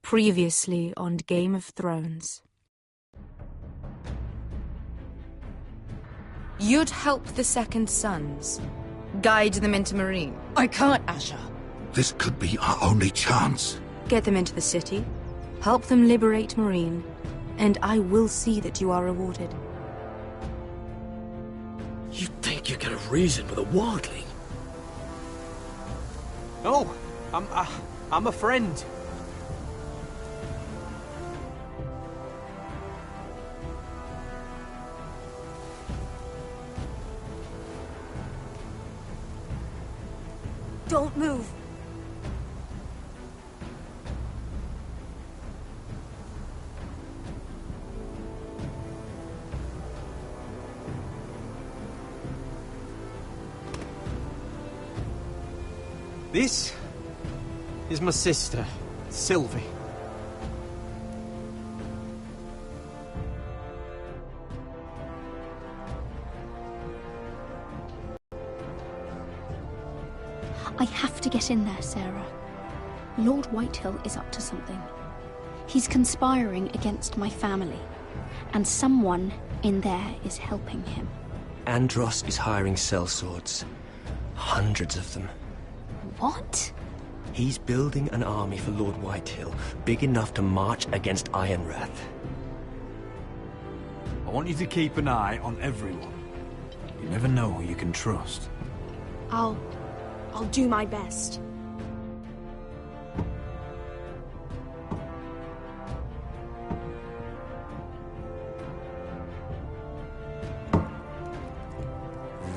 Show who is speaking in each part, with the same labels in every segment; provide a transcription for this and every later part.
Speaker 1: Previously on Game of Thrones. You'd help the Second Sons. Guide them into Meereen.
Speaker 2: I can't, Asher.
Speaker 3: This could be our only chance.
Speaker 1: Get them into the city. Help them liberate Meereen. And I will see that you are rewarded.
Speaker 4: You think you're gonna reason with a wildling?
Speaker 5: No, I'm a friend.
Speaker 2: Don't move.
Speaker 5: This is my sister, Sylvie.
Speaker 6: I have to get in there, Sarah. Lord Whitehill is up to something. He's conspiring against my family, and someone in there is helping him.
Speaker 4: Andros is hiring sellswords. Hundreds of them.
Speaker 6: What?
Speaker 4: He's building an army for Lord Whitehill, big enough to march against Ironrath.
Speaker 7: I want you to keep an eye on everyone. You never know who you can trust.
Speaker 2: I'll do my best.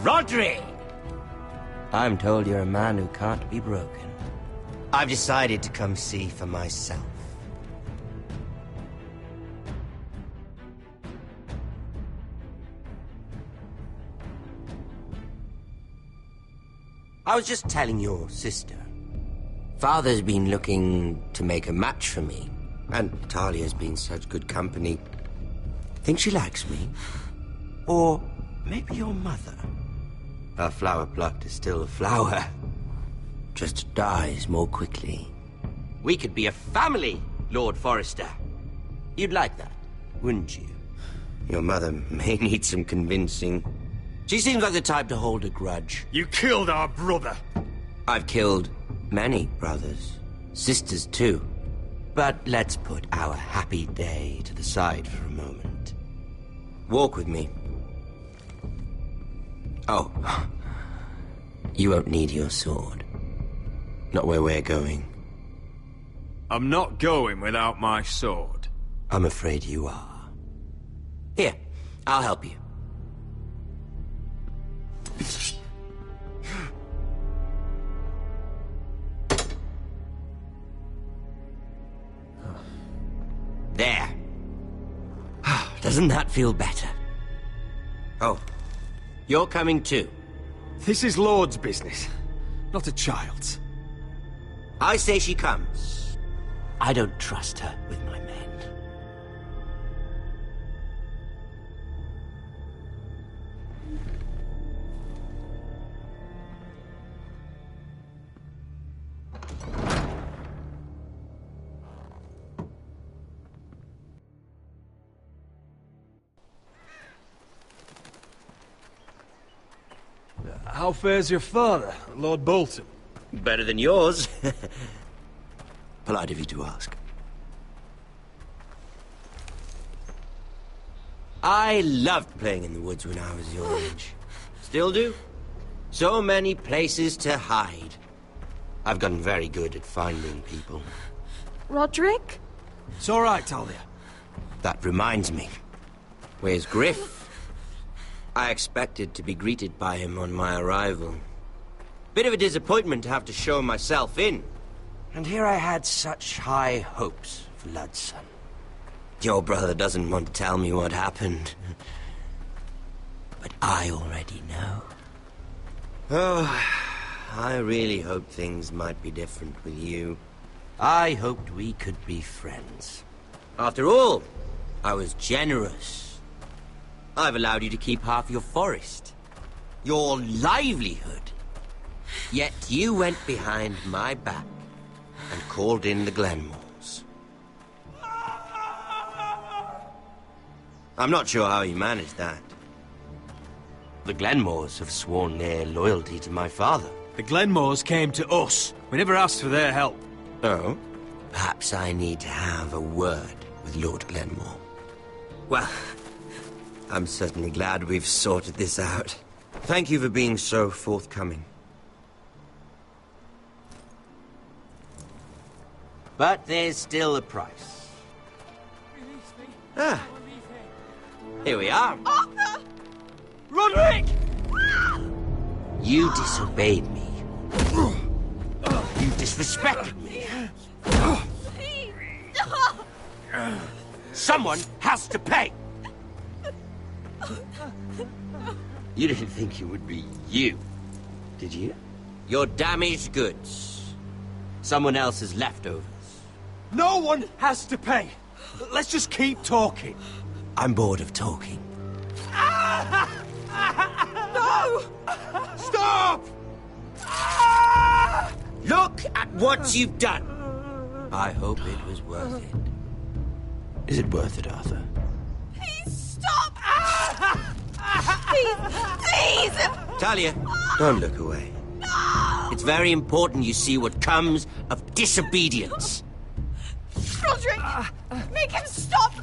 Speaker 8: Rodri! I'm told you're a man who can't be broken. I've decided to come see for myself. I was just telling your sister. Father's been looking to make a match for me, and Talia's been such good company. Think she likes me? Or maybe your mother? A flower plucked is still a flower. Just dies more quickly. We could be a family, Lord Forrester. You'd like that, wouldn't you? Your mother may need some convincing. She seems like the type to hold a grudge.
Speaker 7: You killed our brother!
Speaker 8: I've killed many brothers. Sisters, too. But let's put our happy day to the side for a moment. Walk with me. Oh. You won't need your sword. Not where we're going.
Speaker 7: I'm not going without my sword.
Speaker 8: I'm afraid you are. Here, I'll help you. There. Doesn't that feel better? Oh, you're coming too.
Speaker 5: This is Lord's business, not a child's.
Speaker 8: I say she comes. I don't trust her with my men.
Speaker 7: How fares your father, Lord Bolton?
Speaker 8: Better than yours. Polite of you to ask. I loved playing in the woods when I was your age. Still do. So many places to hide. I've gotten very good at finding people.
Speaker 2: Roderick?
Speaker 5: It's all right, Talia.
Speaker 8: That reminds me. Where's Griff? I expected to be greeted by him on my arrival. Bit of a disappointment to have to show myself in. And here I had such high hopes for Ludson. Your brother doesn't want to tell me what happened. But I already know. Oh, I really hoped things might be different with you. I hoped we could be friends. After all, I was generous. I've allowed you to keep half your forest. Your livelihood. Yet you went behind my back and called in the Glenmores. I'm not sure how he managed that. The Glenmores have sworn their loyalty to my father.
Speaker 5: The Glenmores came to us. We never asked for their help.
Speaker 8: Oh? Perhaps I need to have a word with Lord Glenmore. Well, I'm certainly glad we've sorted this out. Thank you for being so forthcoming. But there's still a price. Ah. Here we are.
Speaker 2: Arthur!
Speaker 5: Roderick!
Speaker 8: You disobeyed me. You disrespected me. Someone has to pay! You didn't think it would be you, did you? Your damaged goods. Someone else's leftovers.
Speaker 5: No one has to pay. Let's just keep talking.
Speaker 8: I'm bored of talking.
Speaker 5: No! Stop!
Speaker 8: Look at what you've done! I hope it was worth it. Is it worth it, Arthur?
Speaker 2: Please stop! Please!
Speaker 8: Talia, don't look away.
Speaker 2: No!
Speaker 8: It's very important you see what comes of disobedience.
Speaker 2: Roderick! Make him stop!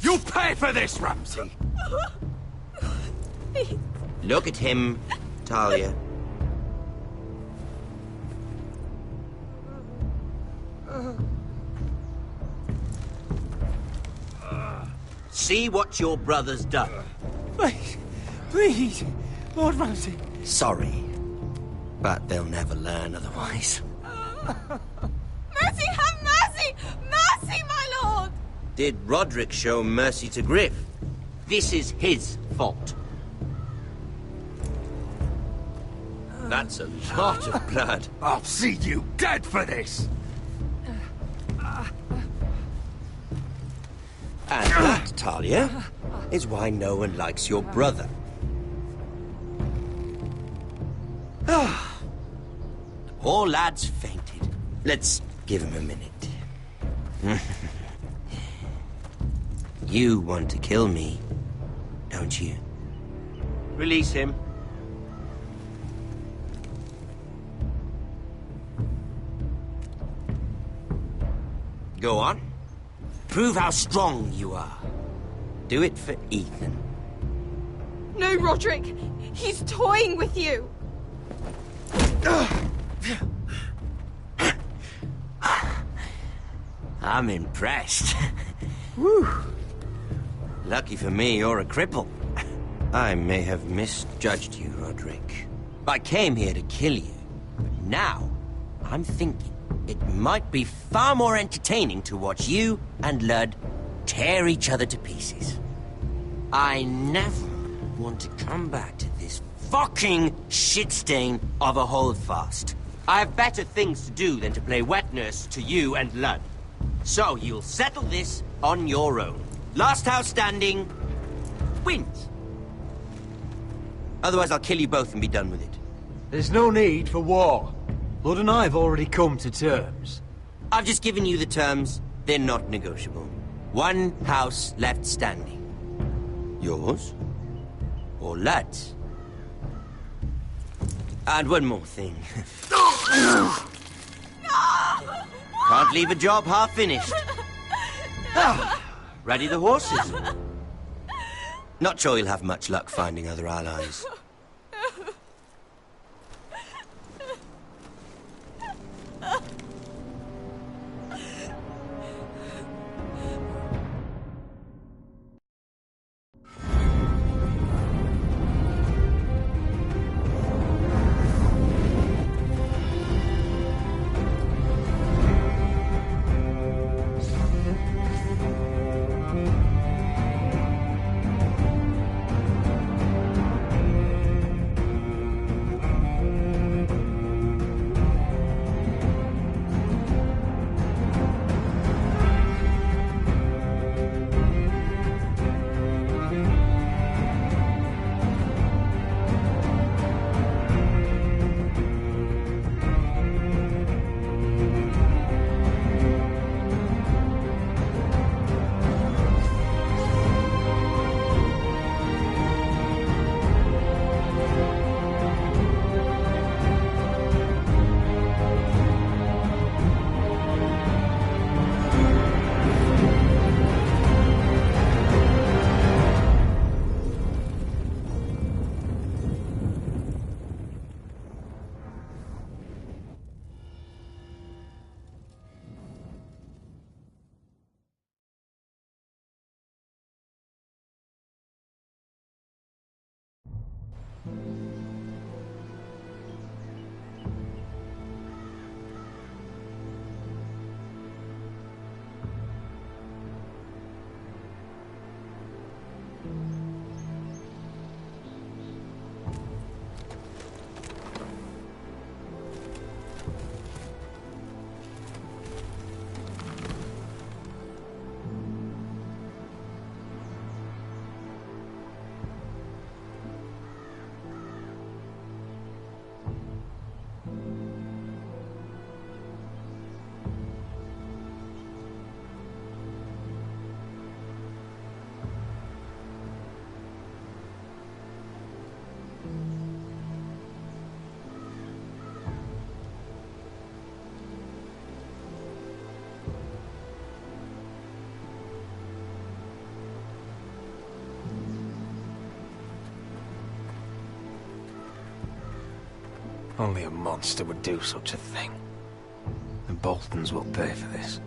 Speaker 5: You'll pay for this, Ramsay!
Speaker 2: Please.
Speaker 8: Look at him, Talia. See what your brother's done.
Speaker 5: Please, please, Lord Ramsay.
Speaker 8: Sorry, but they'll never learn otherwise.
Speaker 2: Mercy, have mercy! Mercy, my lord!
Speaker 8: Did Roderick show mercy to Griff? This is his fault. That's a lot of blood.
Speaker 5: I'll see you dead for this!
Speaker 8: And that, Talia, is why no one likes your brother. Poor lad's fainted. Let's give him a minute. You want to kill me, don't you? Release him. Go on. Prove how strong you are. Do it for Ethan.
Speaker 2: No, Roderick! He's toying with you!
Speaker 8: I'm impressed. Whew. Lucky for me, you're a cripple. I may have misjudged you, Roderick. I came here to kill you, but now I'm thinking it might be far more entertaining to watch you and Ludd tear each other to pieces. I never want to come back to this fucking shit stain of a holdfast. I have better things to do than to play wet nurse to you and Ludd. So you'll settle this on your own. Last house standing wins. Otherwise I'll kill you both and be done with it.
Speaker 5: There's no need for war. Lord and I have already come to terms.
Speaker 8: I've just given you the terms. They're not negotiable. One house left standing. Yours? Or Ludd's? And one more thing. Can't leave a job half finished. Ready the horses? Not sure you'll have much luck finding other allies.
Speaker 7: Only a monster would do such a thing. The Boltons will pay for this.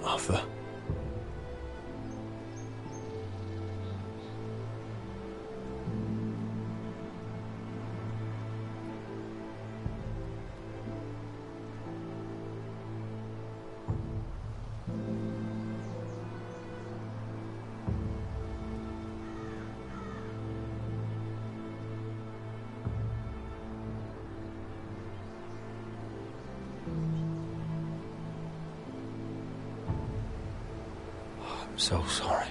Speaker 7: Arthur. I'm so sorry.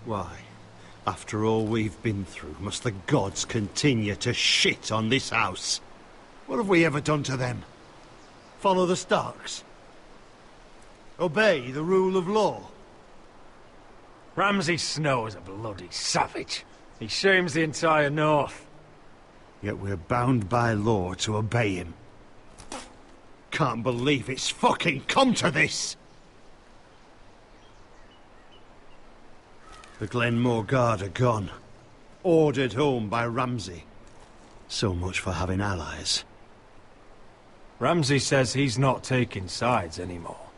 Speaker 3: Why? After all we've been through, must the gods continue to shit on this house? What have we ever done to them? Follow the Starks? Obey the rule of law?
Speaker 7: Ramsay Snow is a bloody savage. He shames the entire North.
Speaker 3: Yet we're bound by law to obey him. Can't believe it's fucking come to this! The Glenmore Guard are gone. Ordered home by Ramsay. So much for having allies.
Speaker 7: Ramsay says he's not taking sides anymore.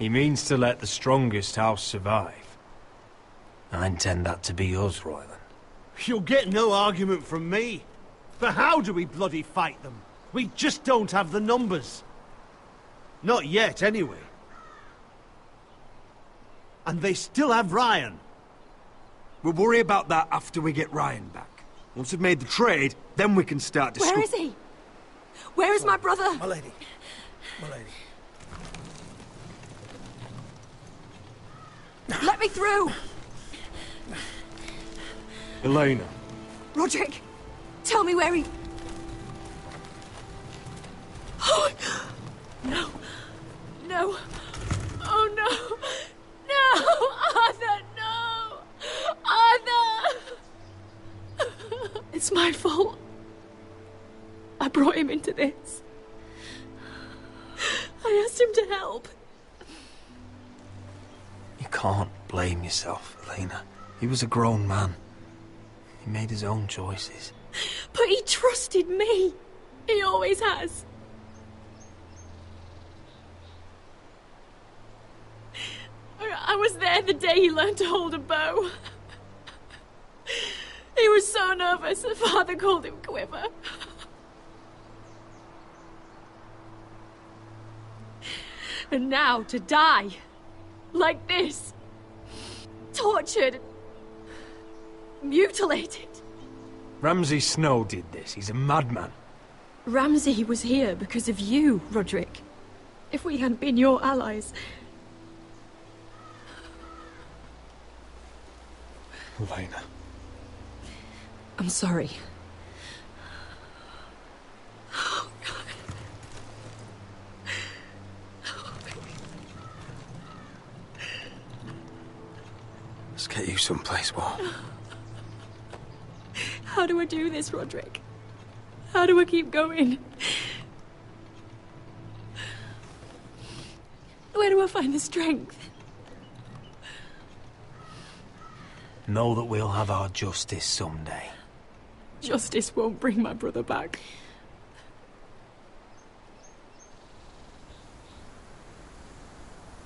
Speaker 7: He means to let the strongest house survive. I intend that to be us, Royland.
Speaker 3: You'll get no argument from me. But how do we bloody fight them? We just don't have the numbers. Not yet, anyway. And they still have Ryan.
Speaker 5: We'll worry about that after we get Ryan back. Once we've made the trade, then we can start
Speaker 2: Where is he? Where is my brother?
Speaker 5: My lady. My lady.
Speaker 2: Let me through!
Speaker 7: Elena.
Speaker 2: Roderick, tell me where he... Oh, no. No. Oh, no. No! Arthur, no! Arthur! It's my fault. I brought him into this. I asked him to help.
Speaker 7: You can't blame yourself, Elena. He was a grown man. He made his own choices.
Speaker 2: But he trusted me. He always has. I was there the day he learned to hold a bow. He was so nervous that Father called him Quiver. And now to die. Like this. Tortured. Mutilated.
Speaker 7: Ramsay Snow did this. He's a madman.
Speaker 2: Ramsay was here because of you, Roderick. If we hadn't been your allies...
Speaker 7: Elena.
Speaker 2: I'm sorry. Oh, God. Oh,
Speaker 7: Let's get you someplace warm.
Speaker 2: how do I do this, Roderick? How do I keep going? Where do I find the strength?
Speaker 7: Know that we'll have our justice someday.
Speaker 2: Justice won't bring my brother back.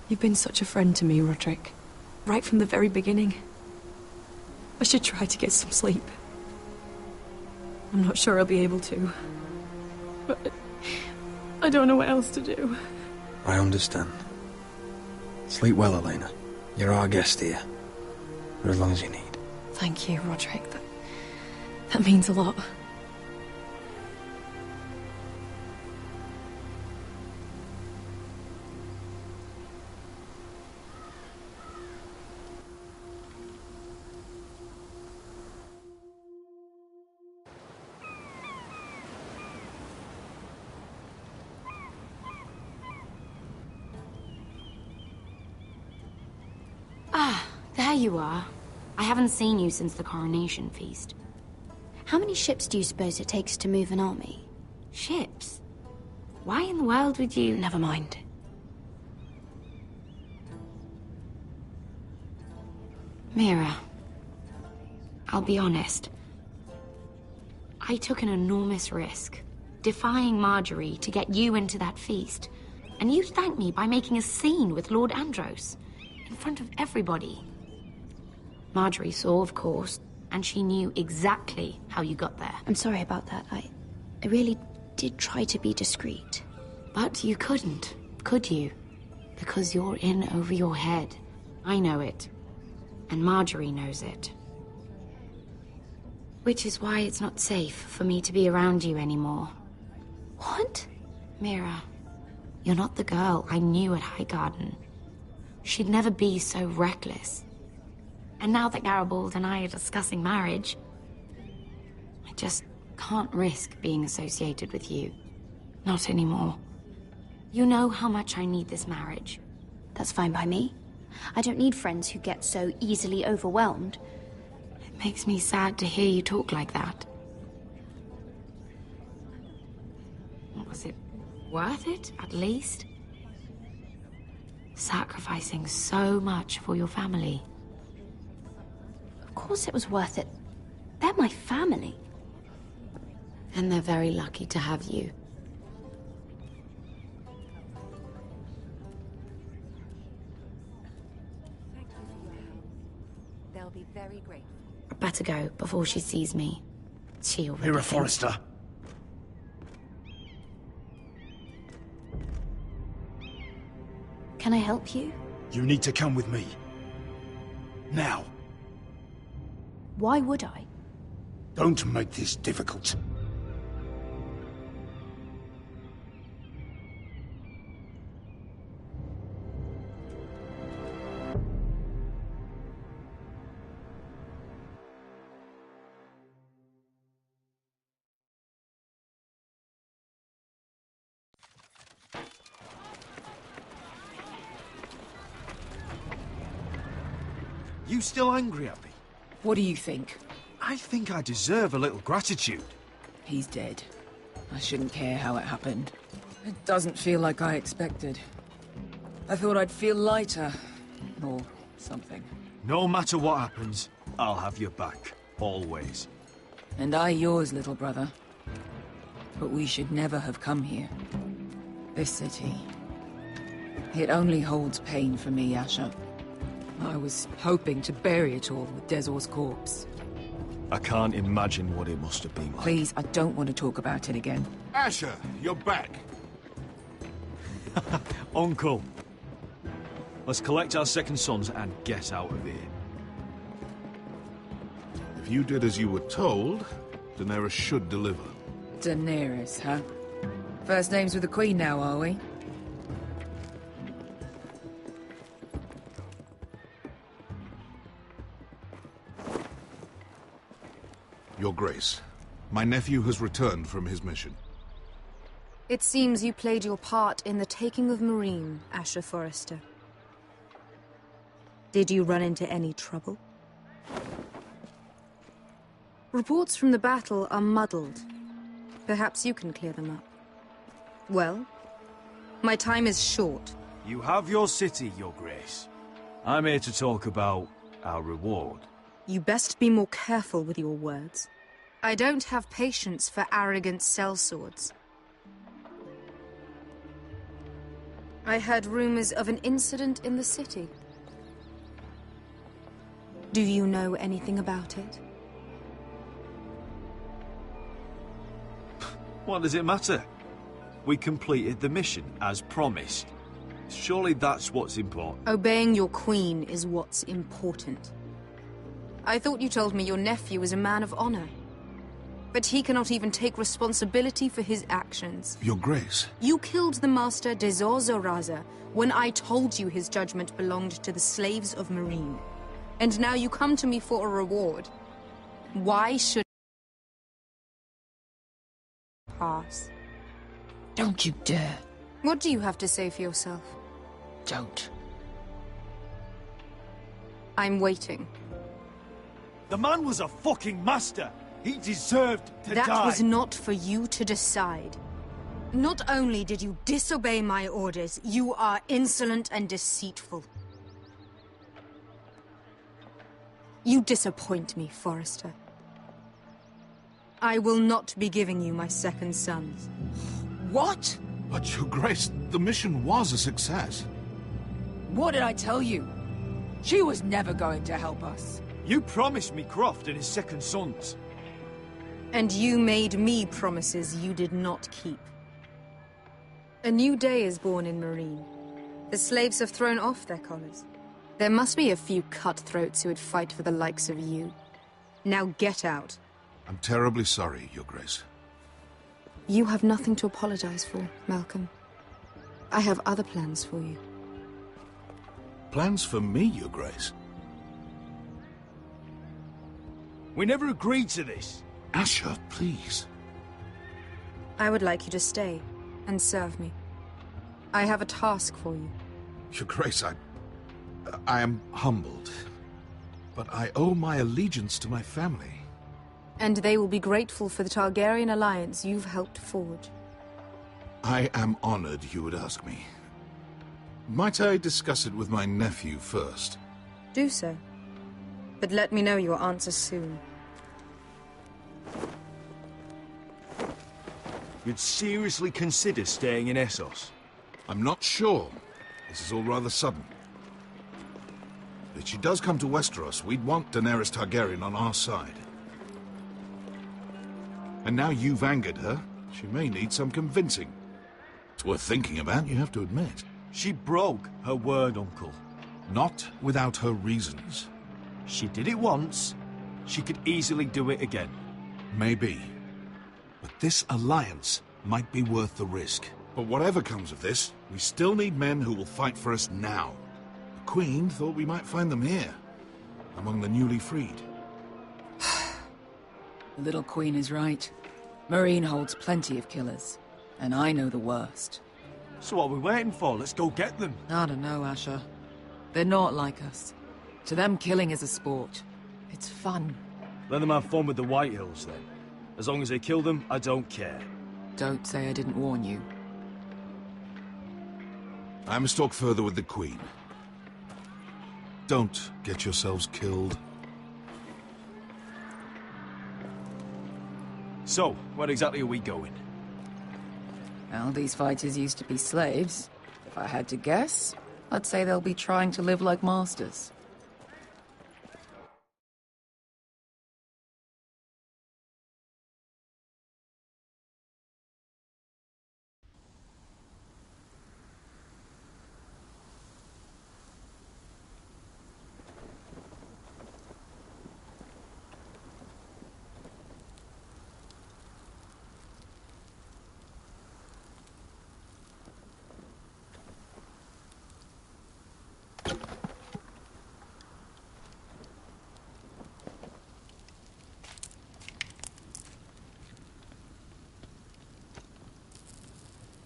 Speaker 2: You've been such a friend to me, Roderick. Right from the very beginning. I should try to get some sleep. I'm not sure I'll be able to. But I don't know what else to do.
Speaker 7: I understand. Sleep well, Elena. You're our guest here. For as long as you need.
Speaker 2: Thank you, Roderick. That means a lot.
Speaker 1: There
Speaker 9: you are. I haven't seen you since the coronation feast.
Speaker 6: How many ships do you suppose it takes to move an army?
Speaker 9: Ships? Why in the world would you...
Speaker 2: Never mind.
Speaker 9: Mira, I'll be honest. I took an enormous risk, defying Marjorie to get you into that feast. And you thanked me by making a scene with Lord Andros, in front of everybody. Marjorie saw, of course, and she knew exactly how you got there.
Speaker 6: I'm sorry about that. I really did try to be discreet.
Speaker 9: But you couldn't, could you? Because you're in over your head. I know it. And Marjorie knows it. Which is why it's not safe for me to be around you anymore.
Speaker 6: What?
Speaker 9: Mira, you're not the girl I knew at Highgarden. She'd never be so reckless. And now that Garibald and I are discussing marriage, I just can't risk being associated with you. Not anymore. You know how much I need this marriage.
Speaker 6: That's fine by me. I don't need friends who get so easily overwhelmed.
Speaker 9: It makes me sad to hear you talk like that. Was it worth it, at least? Sacrificing so much for your family.
Speaker 6: Of course it was worth it. They're my family.
Speaker 9: And they're very lucky to have you.
Speaker 1: They'll be very grateful.
Speaker 9: I better go before she sees me. She already
Speaker 5: Mira
Speaker 9: thinks-
Speaker 5: Forrester.
Speaker 6: Can I help you?
Speaker 5: You need to come with me. Now.
Speaker 6: Why would I?
Speaker 5: Don't make this difficult. You still angry at me?
Speaker 10: What do you think?
Speaker 5: I think I deserve a little gratitude.
Speaker 10: He's dead. I shouldn't care how it happened. It doesn't feel like I expected. I thought I'd feel lighter. Or something.
Speaker 5: No matter what happens, I'll have your back. Always.
Speaker 10: And I yours, little brother. But we should never have come here. This city. It only holds pain for me, Asher. I was hoping to bury it all with Dezor's corpse.
Speaker 5: I can't imagine what it must have been like.
Speaker 10: Please, I don't want to talk about it again.
Speaker 11: Asher, you're back.
Speaker 5: Uncle. Let's collect our second sons and get out of here.
Speaker 11: If you did as you were told, Daenerys should deliver.
Speaker 10: Daenerys, huh? First names with the Queen now, are we?
Speaker 11: Your Grace, my nephew has returned from his mission.
Speaker 1: It seems you played your part in the taking of Meereen, Asher Forrester. Did you run into any trouble? Reports from the battle are muddled. Perhaps you can clear them up. Well, my time is short.
Speaker 7: You have your city, Your Grace. I'm here to talk about our reward.
Speaker 1: You best be more careful with your words. I don't have patience for arrogant sellswords. I heard rumors of an incident in the city. Do you know anything about it?
Speaker 7: What does it matter? We completed the mission, as promised. Surely that's what's important.
Speaker 1: Obeying your queen is what's important. I thought you told me your nephew was a man of honor. But he cannot even take responsibility for his actions.
Speaker 11: Your Grace.
Speaker 1: You killed the master Dezor Zoraza when I told you his judgment belonged to the slaves of Meereen. And now you come to me for a reward. Why should pass?
Speaker 10: Don't you dare.
Speaker 1: What do you have to say for yourself?
Speaker 10: Don't.
Speaker 1: I'm waiting.
Speaker 12: The man was a fucking master. He deserved to die.
Speaker 1: That was not for you to decide. Not only did you disobey my orders, you are insolent and deceitful. You disappoint me, Forrester. I will not be giving you my second sons.
Speaker 10: What?
Speaker 11: But, Your Grace, the mission was a success.
Speaker 10: What did I tell you? She was never going to help us.
Speaker 12: You promised me Croft and his second sons.
Speaker 1: And you made me promises you did not keep. A new day is born in Marine. The slaves have thrown off their collars. There must be a few cutthroats who would fight for the likes of you. Now get out.
Speaker 11: I'm terribly sorry, Your Grace.
Speaker 1: You have nothing to apologize for, Malcolm. I have other plans for you.
Speaker 11: Plans for me, Your Grace?
Speaker 12: We never agreed to this.
Speaker 11: Asher, please.
Speaker 1: I would like you to stay and serve me. I have a task for you.
Speaker 11: Your Grace, I am humbled. But I owe my allegiance to my family.
Speaker 1: And they will be grateful for the Targaryen alliance you've helped forge.
Speaker 11: I am honored you would ask me. Might I discuss it with my nephew first?
Speaker 1: Do so. But let me know your answer soon.
Speaker 12: You'd seriously consider staying in Essos?
Speaker 11: I'm not sure. This is all rather sudden. If she does come to Westeros, we'd want Daenerys Targaryen on our side. And now you've angered her, she may need some convincing. It's worth thinking about, you have to admit.
Speaker 12: She broke her word, Uncle.
Speaker 11: Not without her reasons.
Speaker 12: She did it once. She could easily do it again.
Speaker 11: Maybe. But this alliance might be worth the risk. But whatever comes of this, we still need men who will fight for us now. The Queen thought we might find them here, among the newly freed.
Speaker 10: The little queen is right. Marine holds plenty of killers, and I know the worst.
Speaker 12: So what are we waiting for? Let's go get them.
Speaker 10: I don't know, Asher. They're not like us. To them, killing is a sport. It's fun.
Speaker 12: Let them have fun with the White Hills, then. As long as they kill them, I don't care.
Speaker 10: Don't say I didn't warn you.
Speaker 11: I must talk further with the Queen. Don't get yourselves killed.
Speaker 12: So, where exactly are we going?
Speaker 10: Well, these fighters used to be slaves. If I had to guess, I'd say they'll be trying to live like masters.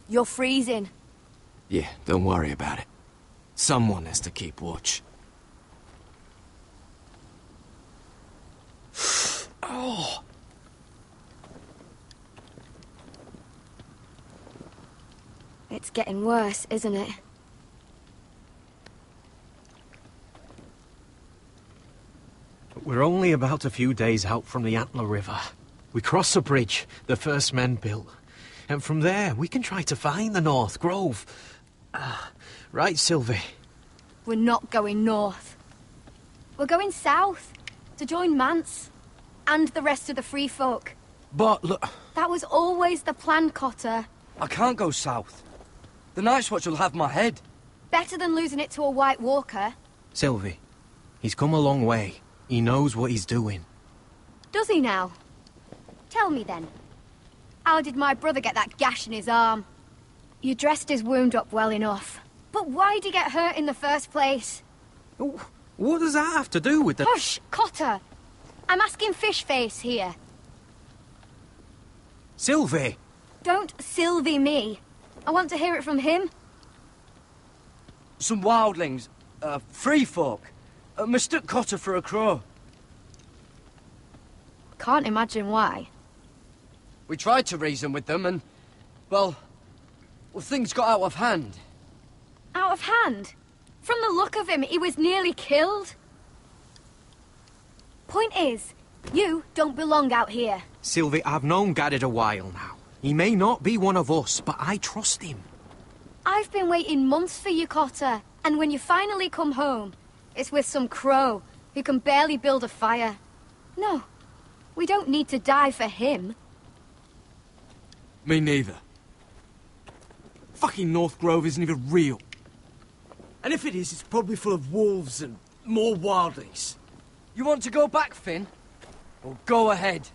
Speaker 13: You're freezing.
Speaker 4: Yeah, don't worry about it. Someone has to keep watch. Oh!
Speaker 13: It's getting worse, isn't it?
Speaker 14: We're only about a few days out from the Antler River. We cross a bridge the first men built. And from there, we can try to find the North Grove. Right, Sylvie?
Speaker 13: We're not going north. We're going south, to join Mance, and the rest of the Free Folk.
Speaker 15: But look...
Speaker 13: That was always the plan, Cotter.
Speaker 15: I can't go south. The Night's Watch will have my head.
Speaker 13: Better than losing it to a White Walker.
Speaker 14: Sylvie, he's come a long way. He knows what he's doing.
Speaker 13: Does he now? Tell me then. How did my brother get that gash in his arm? You dressed his wound up well enough. But why'd he get hurt in the first place?
Speaker 14: What does that have to do with the...
Speaker 13: Hush, Cotter! I'm asking Fishface here.
Speaker 14: Sylvie!
Speaker 13: Don't Sylvie me. I want to hear it from him.
Speaker 15: Some wildlings, free folk, mistook Cotter for a crow.
Speaker 13: Can't imagine why.
Speaker 15: We tried to reason with them and, well, things got out of hand.
Speaker 13: Out of hand? From the look of him, he was nearly killed. Point is, you don't belong out here.
Speaker 14: Sylvie, I've known Garrett a while now. He may not be one of us, but I trust him.
Speaker 13: I've been waiting months for you, Cotter. And when you finally come home, it's with some crow who can barely build a fire. No, we don't need to die for him.
Speaker 15: Me neither. Fucking North Grove isn't even real. And if it is, it's probably full of wolves and more wildlings. You want to go back, Finn? Well, go ahead.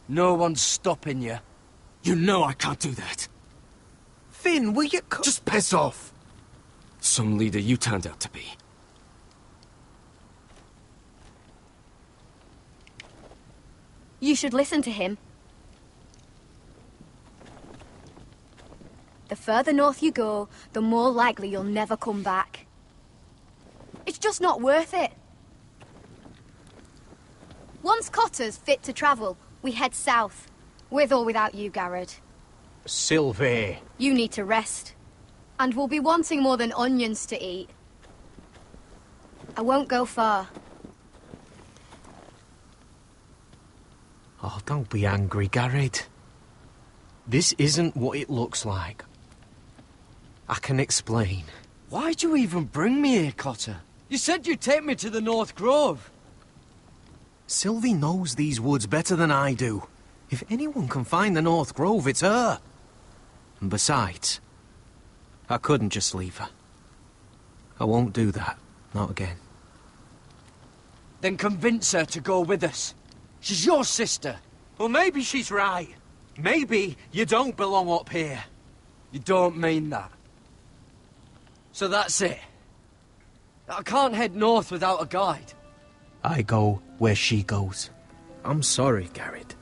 Speaker 15: No one's stopping you.
Speaker 11: You know I can't do that.
Speaker 14: Finn, will you
Speaker 11: just piss off? Some leader you turned out to be.
Speaker 13: You should listen to him. The further north you go, the more likely you'll never come back. It's just not worth it. Once Cotter's fit to travel, we head south. With or without you, Garrett.
Speaker 14: Sylvie.
Speaker 13: You need to rest. And we'll be wanting more than onions to eat. I won't go far.
Speaker 14: Oh, don't be angry, Garrett. This isn't what it looks like. I can explain.
Speaker 15: Why'd you even bring me here, Cotter? You said you'd take me to the North Grove.
Speaker 14: Sylvie knows these woods better than I do. If anyone can find the North Grove, it's her. And besides, I couldn't just leave her. I won't do that. Not again.
Speaker 15: Then convince her to go with us. She's your sister.
Speaker 14: Well, maybe she's right. Maybe you don't belong up here.
Speaker 15: You don't mean that. So that's it. I can't head north without a guide.
Speaker 14: I go where she goes. I'm sorry, Garrett.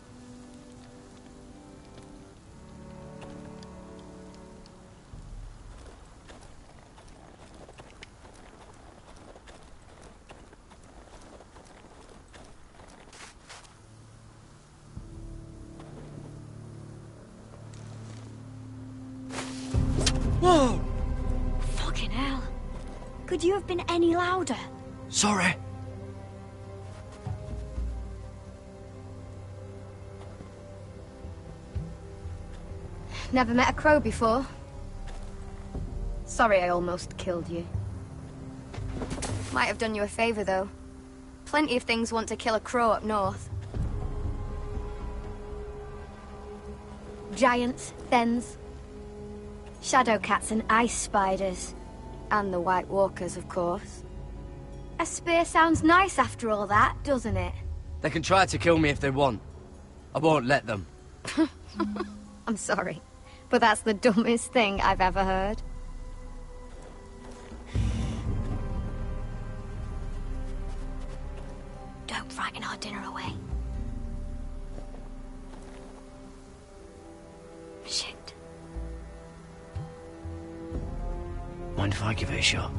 Speaker 15: Whoa!
Speaker 13: Fucking hell. Could you have been any louder?
Speaker 15: Sorry.
Speaker 13: Never met a crow before. Sorry I almost killed you. Might have done you a favor, though. Plenty of things want to kill a crow up north. Giants, thens, shadow cats and ice spiders. And the White Walkers, of course. A spear sounds nice after all that, doesn't it?
Speaker 15: They can try to kill me if they want. I won't let them.
Speaker 13: I'm sorry, but that's the dumbest thing I've ever heard. Don't frighten our dinner away. Shit.
Speaker 4: Mind if I give it a shot?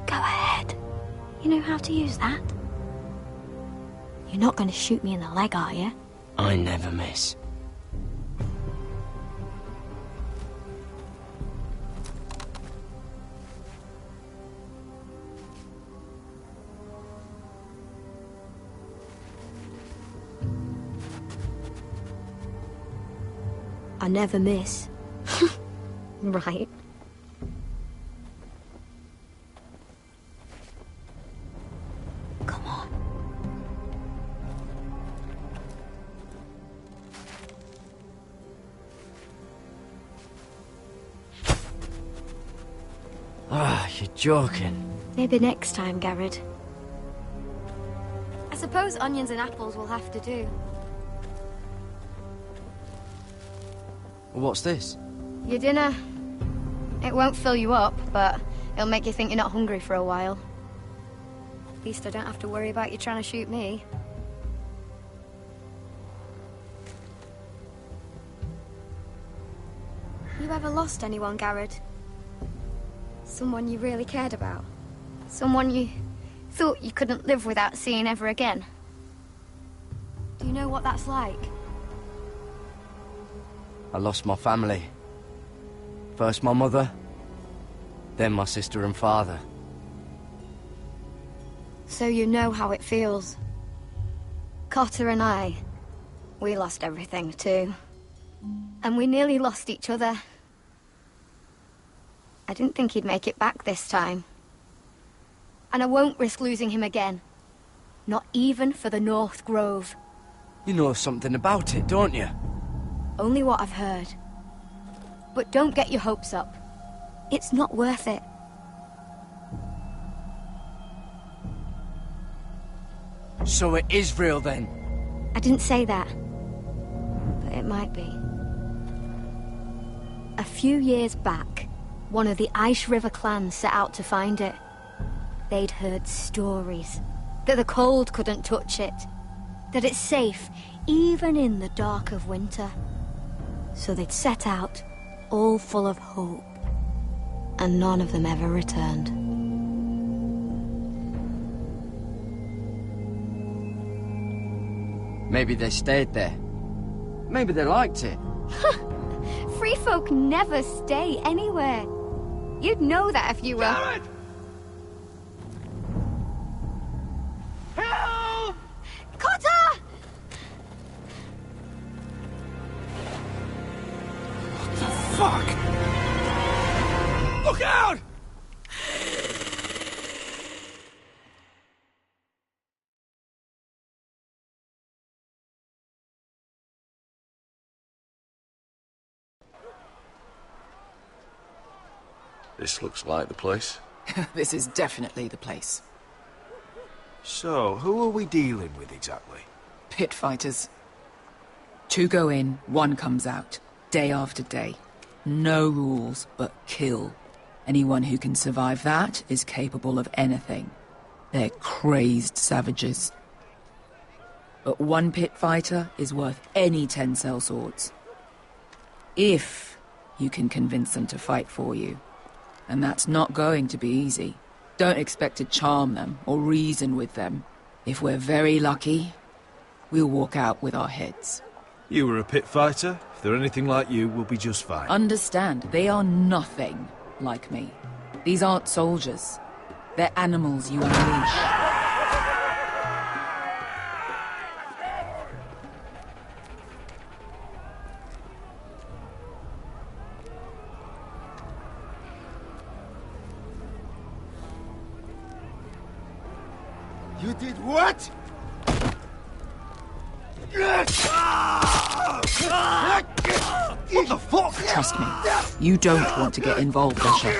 Speaker 13: Go ahead. You know how to use that? You're not going to shoot me in the leg, are you?
Speaker 4: I never miss.
Speaker 13: I never miss. Right. Come on.
Speaker 15: Ah, you're joking.
Speaker 13: Maybe next time, Garrett. I suppose onions and apples will have to do.
Speaker 15: What's this?
Speaker 13: Your dinner. It won't fill you up, but it'll make you think you're not hungry for a while. At least I don't have to worry about you trying to shoot me. You ever lost anyone, Garrett? Someone you really cared about? Someone you Thought you couldn't live without seeing ever again. Do you know what that's like?
Speaker 15: I lost my family. First my mother, then my sister and father.
Speaker 13: So you know how it feels. Cotter and I, we lost everything too. And we nearly lost each other. I didn't think he'd make it back this time. And I won't risk losing him again. Not even for the North Grove.
Speaker 15: You know something about it, don't you?
Speaker 13: Only what I've heard. But don't get your hopes up. It's not worth it.
Speaker 15: So it is real then?
Speaker 13: I didn't say that. But it might be. A few years back, one of the Ice River clans set out to find it. They'd heard stories. That the cold couldn't touch it. That it's safe, even in the dark of winter. So they'd set out, all full of hope. And none of them ever returned.
Speaker 15: Maybe they stayed there. Maybe they liked it.
Speaker 13: Free folk never stay anywhere. You'd know that if you were...
Speaker 12: Jared!
Speaker 13: Help! Cotter!
Speaker 12: What the fuck? Look out!
Speaker 11: This looks like the place.
Speaker 10: This is definitely the place.
Speaker 12: So, who are we dealing with exactly?
Speaker 10: Pit fighters. 2 go in, 1 comes out. Day after day. No rules, but kill. Anyone who can survive that is capable of anything. They're crazed savages. But 1 pit fighter is worth any 10 sellswords. If you can convince them to fight for you. And that's not going to be easy. Don't expect to charm them or reason with them. If we're very lucky, we'll walk out with our heads.
Speaker 12: You were a pit fighter. If they're anything like you, we'll be just fine.
Speaker 10: Understand, they are nothing like me. These aren't soldiers. They're animals you unleash.
Speaker 12: You did what? What the fuck?
Speaker 10: Trust me, you don't want to get involved, Asher.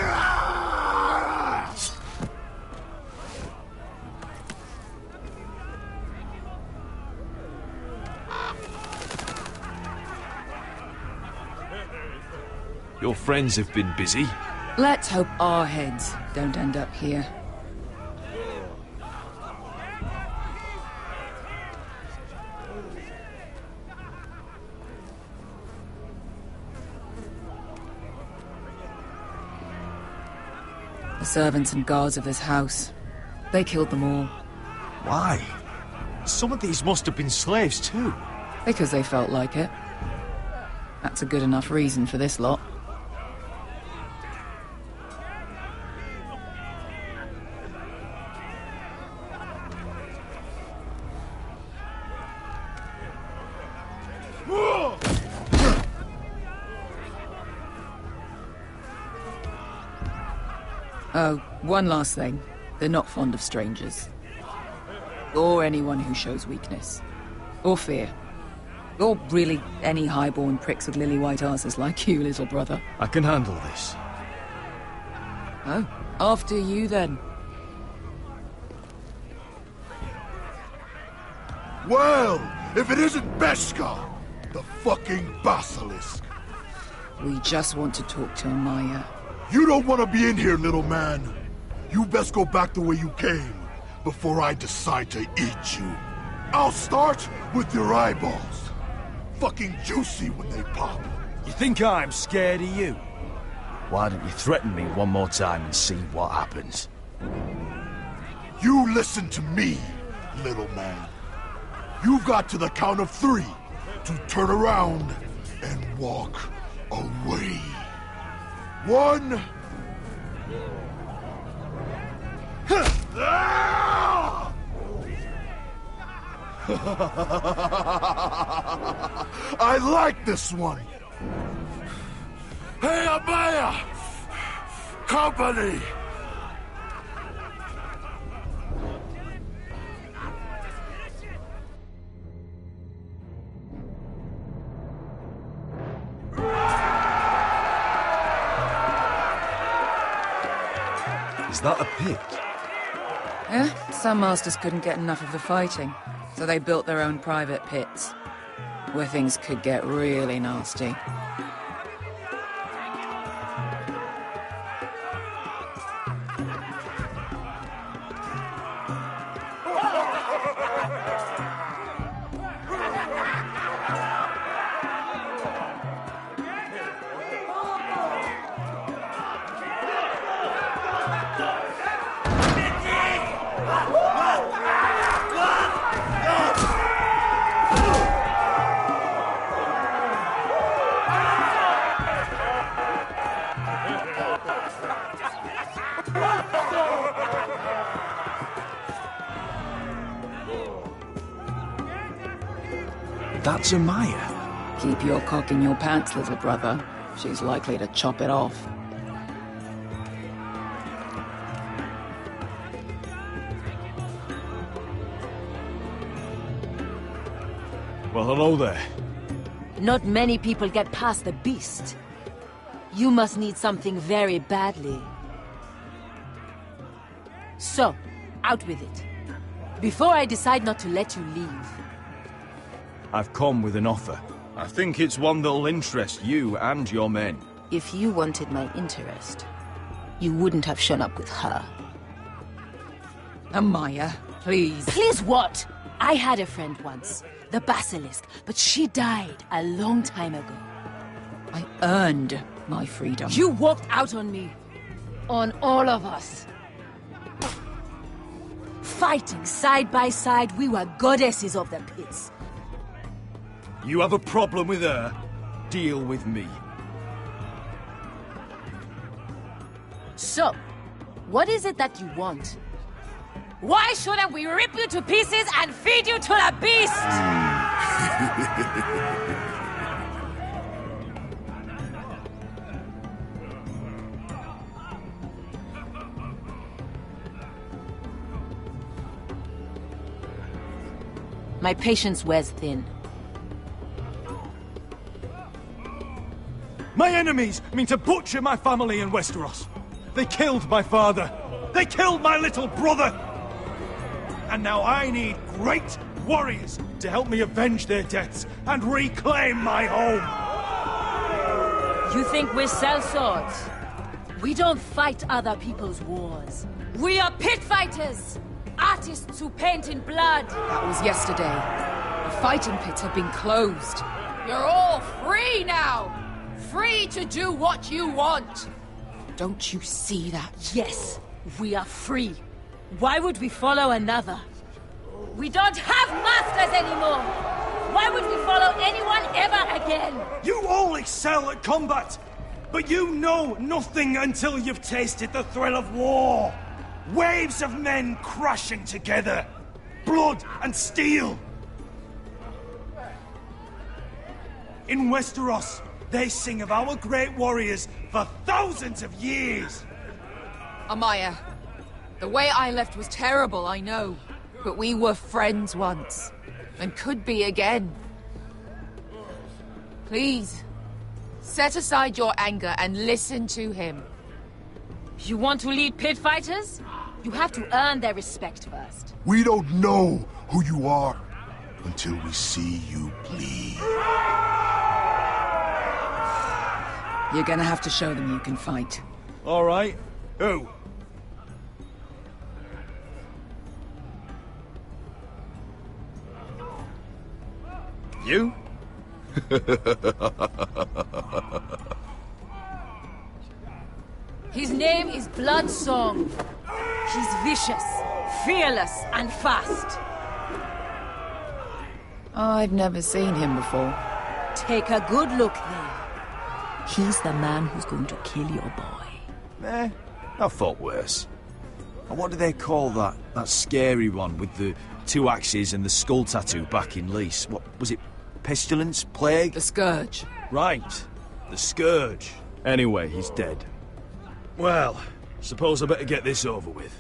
Speaker 12: Your friends have been busy.
Speaker 10: Let's hope our heads don't end up here. The servants and guards of this house, they killed them all.
Speaker 12: Why? Some of these must have been slaves too.
Speaker 10: Because they felt like it. That's a good enough reason for this lot. Oh, one last thing. They're not fond of strangers. Or anyone who shows weakness. Or fear. Or really any highborn pricks with lily-white asses like you, little brother.
Speaker 12: I can handle this.
Speaker 10: Oh, after you then.
Speaker 11: Well, if it isn't Beshka, the fucking basilisk.
Speaker 10: We just want to talk to Miah.
Speaker 11: You don't want to be in here, little man. You best go back the way you came, before I decide to eat you. I'll start with your eyeballs. Fucking juicy when they pop.
Speaker 12: You think I'm scared of you? Why don't you threaten me one more time and see what happens?
Speaker 16: You listen to me, little man. You've got to the count of 3 to turn around and walk away. 1. I like this one. Hey, Miah! Company!
Speaker 5: Is that a pit?
Speaker 10: Yeah, some masters couldn't get enough of the fighting, so they built their own private pits, where things could get really nasty.
Speaker 5: That's a Miah.
Speaker 10: Keep your cock in your pants, little brother. She's likely to chop it off.
Speaker 5: Well, hello there.
Speaker 17: Not many people get past the beast. You must need something very badly. So, out with it. Before I decide not to let you leave.
Speaker 5: I've come with an offer. I think it's one that'll interest you and your men.
Speaker 17: If you wanted my interest, you wouldn't have shown up with her.
Speaker 10: Miah, please.
Speaker 17: Please what? I had a friend once, the Basilisk, but she died a long time ago.
Speaker 10: I earned my freedom.
Speaker 17: You walked out on me. On all of us. Fighting side by side, we were goddesses of the pits.
Speaker 5: You have a problem with her? Deal with me.
Speaker 17: So, what is it that you want? Why shouldn't we rip you to pieces and feed you to the beast? My patience wears thin.
Speaker 12: My enemies mean to butcher my family in Westeros. They killed my father. They killed my little brother. And now I need great warriors to help me avenge their deaths and reclaim my home.
Speaker 17: You think we sell swords? We don't fight other people's wars. We are pit fighters! Artists who paint in blood!
Speaker 10: That was yesterday. The fighting pits have been closed. You're all free now! Free to do what you want! Don't you see that?
Speaker 17: Yes, we are free. Why would we follow another? We don't have masters anymore! Why would we follow anyone ever again?
Speaker 12: You all excel at combat, but you know nothing until you've tasted the thrill of war. Waves of men crashing together. Blood and steel. In Westeros, they sing of our great warriors for thousands of years.
Speaker 10: Miah, the way I left was terrible, I know. But we were friends once, and could be again. Please, set aside your anger and listen to him.
Speaker 17: You want to lead pit fighters? You have to earn their respect first.
Speaker 16: We don't know who you are until we see you bleed.
Speaker 10: You're gonna have to show them you can fight.
Speaker 12: All right. Who?
Speaker 5: You?
Speaker 17: His name is Bloodsong. He's vicious. fearless and fast.
Speaker 10: I've never seen him before.
Speaker 17: Take a good look then. He's the man who's going to kill your boy.
Speaker 18: Eh, I thought worse. And what do they call that scary one with the 2 axes and the skull tattoo back in Lease? What was it? Pestilence? Plague?
Speaker 10: The Scourge.
Speaker 18: Right. The Scourge. Anyway, he's dead. Well, suppose I better get this over with.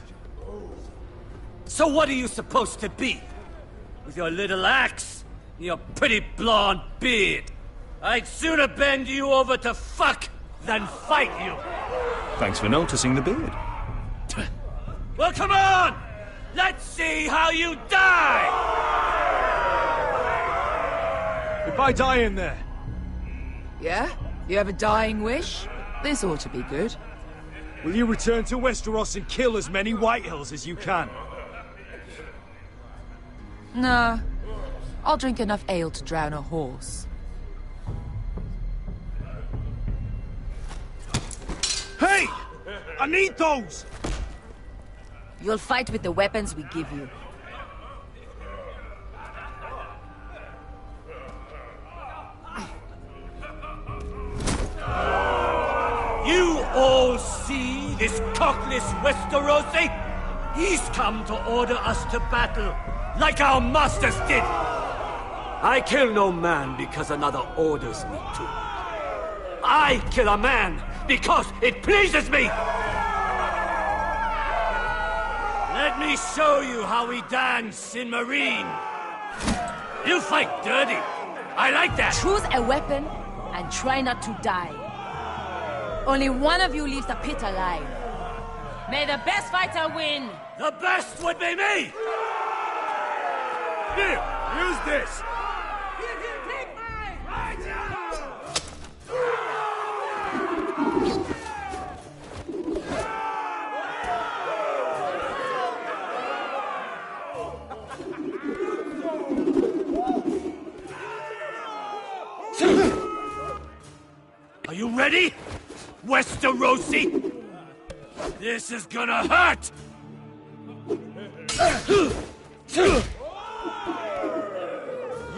Speaker 19: So what are you supposed to be? With your little axe and your pretty blonde beard? I'd sooner bend you over to fuck than fight you.
Speaker 18: Thanks for noticing the beard.
Speaker 19: Well, come on! Let's see how you die!
Speaker 12: If I die in there...
Speaker 10: Yeah? You have a dying wish? This ought to be good.
Speaker 12: Will you return to Westeros and kill as many Whitehills as you can?
Speaker 10: Nah. I'll drink enough ale to drown a horse.
Speaker 12: Hey! I need those!
Speaker 17: You'll fight with the weapons we give you.
Speaker 19: You all see this cockless Westerosi? He's come to order us to battle, like our masters did. I kill no man because another orders me to. I kill a man because it pleases me! Let me show you how we dance in Marine. You fight dirty. I like that.
Speaker 17: Choose a weapon and try not to die. Only one of you leaves the pit alive. May the best fighter win.
Speaker 19: The best would be me!
Speaker 12: Here, use this.
Speaker 19: Are you ready, Westerosi? This is gonna hurt!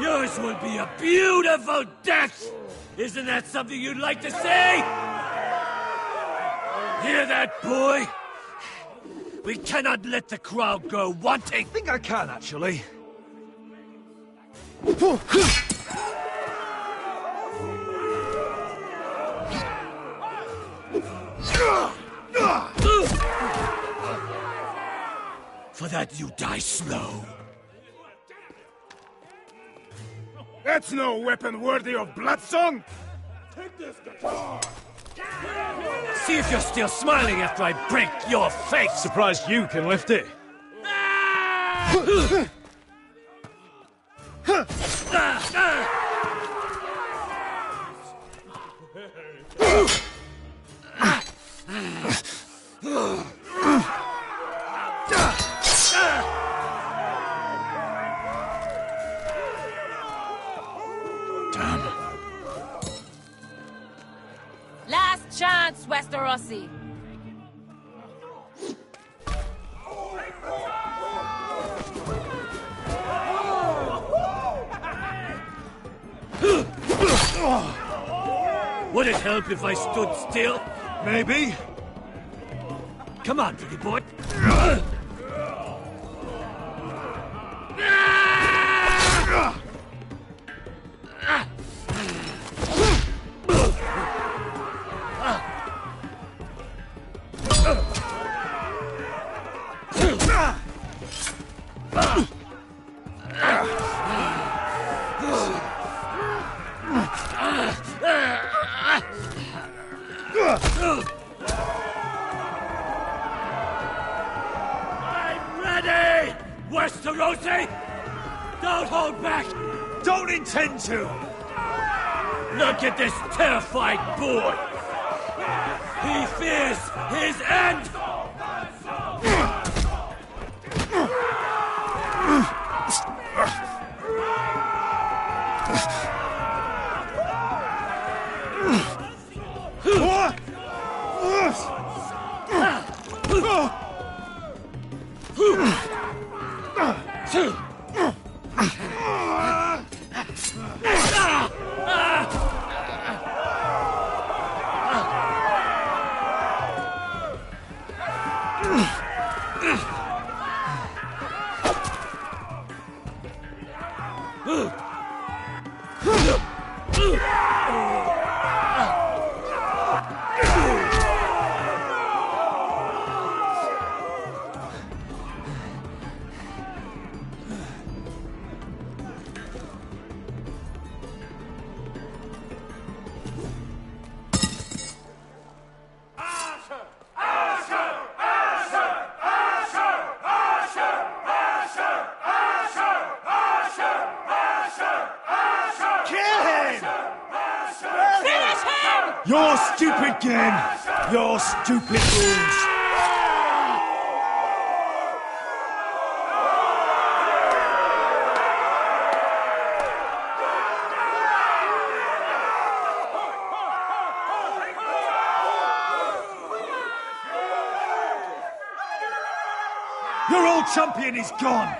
Speaker 19: Yours will be a beautiful death! Isn't that something you'd like to say? Hear that, boy? We cannot let the crowd go wanting.
Speaker 12: I think I can, actually.
Speaker 19: For that, you die slow.
Speaker 12: That's no weapon worthy of Bloodsong! Take this guitar!
Speaker 19: See if you're still smiling after I break your face!
Speaker 12: Surprised you can lift it.
Speaker 17: Last chance, Westerosi.
Speaker 19: Would it help if I stood still?
Speaker 12: Maybe.
Speaker 19: Come on, pretty boy. I'm ready, Westerosi! Don't hold back!
Speaker 12: Don't intend to!
Speaker 19: Look at this terrified boy! He fears his end!
Speaker 12: Your stupid game! Your stupid rules! Your old champion is gone!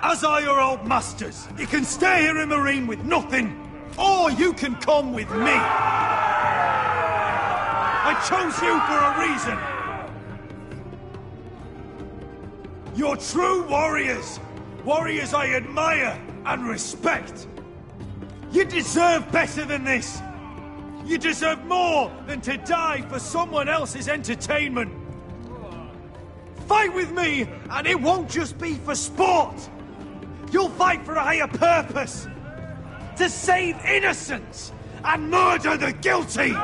Speaker 12: As are your old masters. You can stay here in Marine with nothing, or you can come with me! I chose you for a reason! You're true warriors! Warriors I admire and respect! You deserve better than this! You deserve more than to die for someone else's entertainment! Fight with me, and it won't just be for sport! You'll fight for a higher purpose! To save innocents and murder the guilty!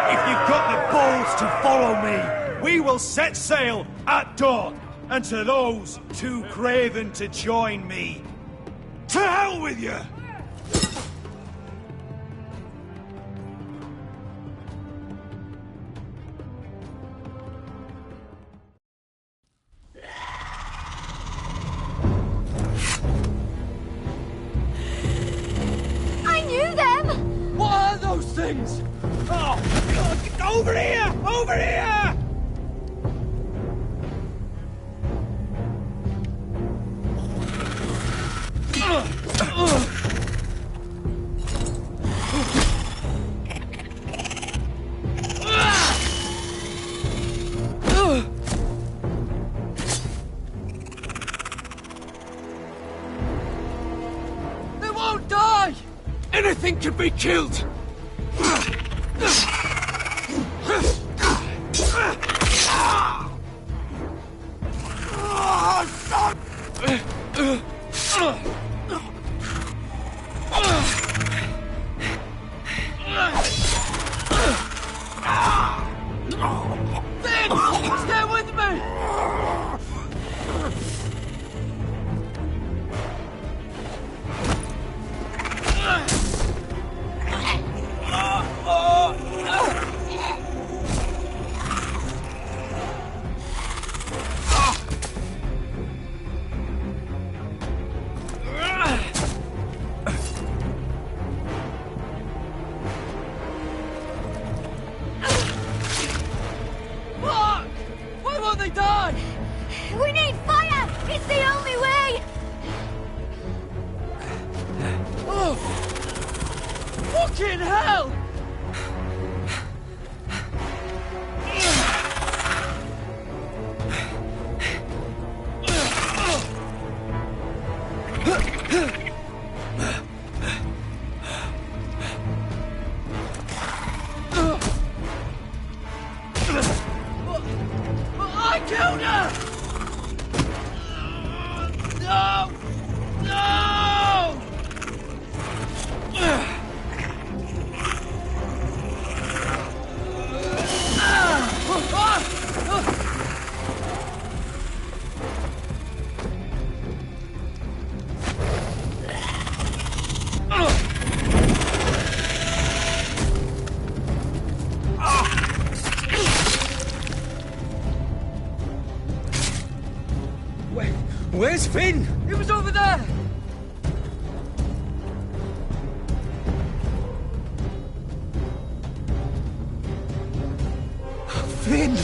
Speaker 12: If you've got the balls to follow me, we will set sail at dawn. And to those too craven to join me, to hell with you!
Speaker 15: What are those things?
Speaker 12: Oh, God, over here! Over here!
Speaker 15: They won't die! Anything can be killed! Finn! Stay with me! Fuck! Why won't they die?
Speaker 13: We need fire! It's the only way!
Speaker 15: Oh! Fucking hell! I killed her! No! No!
Speaker 14: Where's Finn?
Speaker 15: He was over there!
Speaker 14: Finn!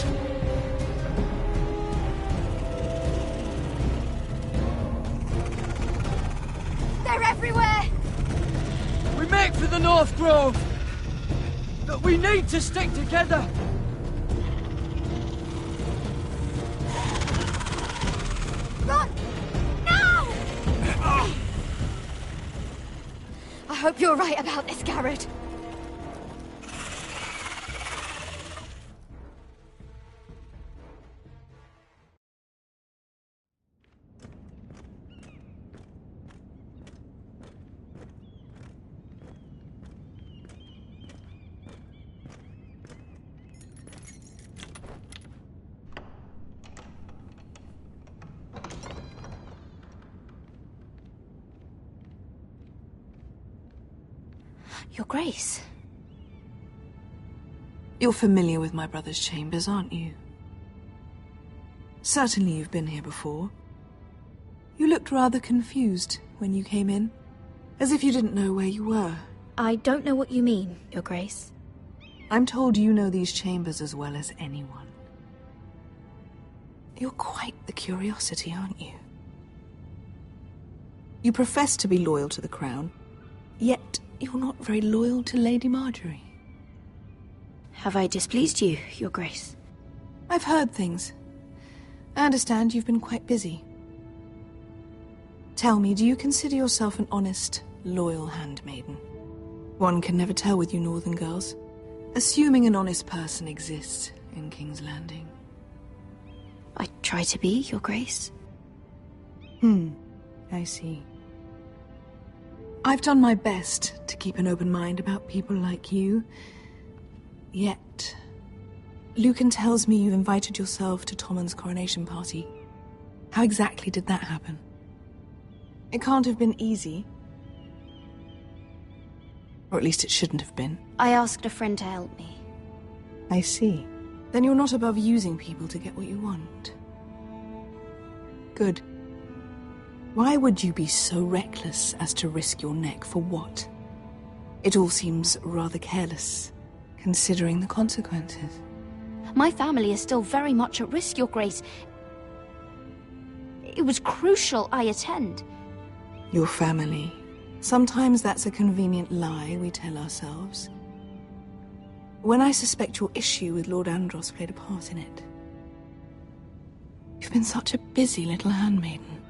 Speaker 13: They're everywhere!
Speaker 15: We make for the North Grove! But we need to stick together!
Speaker 13: Run! No! I hope you're right about this, Garrett.
Speaker 6: Your Grace.
Speaker 2: You're familiar with my brother's chambers, aren't you? Certainly you've been here before. You looked rather confused when you came in, as if you didn't know where you were.
Speaker 6: I don't know what you mean, Your Grace.
Speaker 2: I'm told you know these chambers as well as anyone. You're quite the curiosity, aren't you? You profess to be loyal to the crown, yet you're not very loyal to Lady Marjorie.
Speaker 6: Have I displeased you, Your Grace?
Speaker 2: I've heard things. I understand you've been quite busy. Tell me, do you consider yourself an honest, loyal handmaiden? One can never tell with you northern girls. Assuming an honest person exists in King's Landing.
Speaker 6: I try to be, Your Grace.
Speaker 2: I see. I've done my best to keep an open mind about people like you. Yet, Lucan tells me you invited yourself to Tommen's coronation party. How exactly did that happen? It can't have been easy. Or at least it shouldn't have been.
Speaker 6: I asked a friend to help me.
Speaker 2: I see. Then you're not above using people to get what you want. Good. Why would you be so reckless as to risk your neck for what? It all seems rather careless, considering the consequences.
Speaker 6: My family is still very much at risk, Your Grace. It was crucial I attend.
Speaker 2: Your family. Sometimes that's a convenient lie we tell ourselves. When I suspect your issue with Lord Andros played a part in it. You've been such a busy little handmaiden.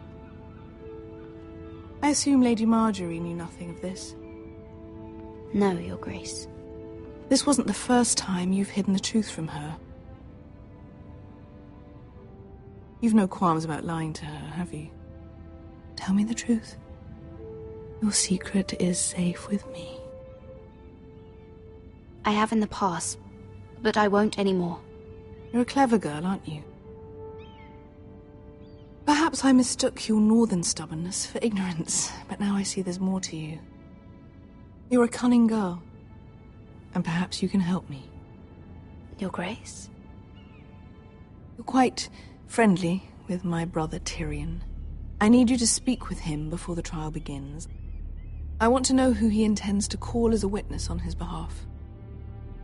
Speaker 2: I assume Lady Marjorie knew nothing of this.
Speaker 6: No, Your Grace.
Speaker 2: This wasn't the first time you've hidden the truth from her. You've no qualms about lying to her, have you? Tell me the truth. Your secret is safe with me.
Speaker 6: I have in the past, but I won't anymore.
Speaker 2: You're a clever girl, aren't you? Perhaps I mistook your northern stubbornness for ignorance, but now I see there's more to you. You're a cunning girl, and perhaps you can help me.
Speaker 6: Your Grace?
Speaker 2: You're quite friendly with my brother Tyrion. I need you to speak with him before the trial begins. I want to know who he intends to call as a witness on his behalf.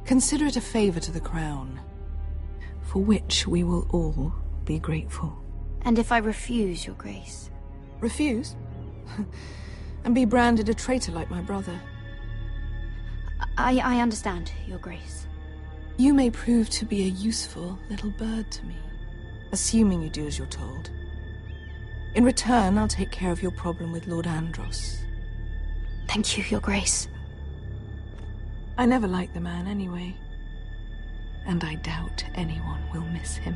Speaker 2: Consider it a favor to the crown, for which we will all be grateful.
Speaker 6: And if I refuse, Your Grace?
Speaker 2: Refuse? And be branded a traitor like my brother?
Speaker 6: I understand, Your Grace.
Speaker 2: You may prove to be a useful little bird to me, assuming you do as you're told. In return, I'll take care of your problem with Lord Andros.
Speaker 6: Thank you, Your Grace.
Speaker 2: I never liked the man anyway, and I doubt anyone will miss him.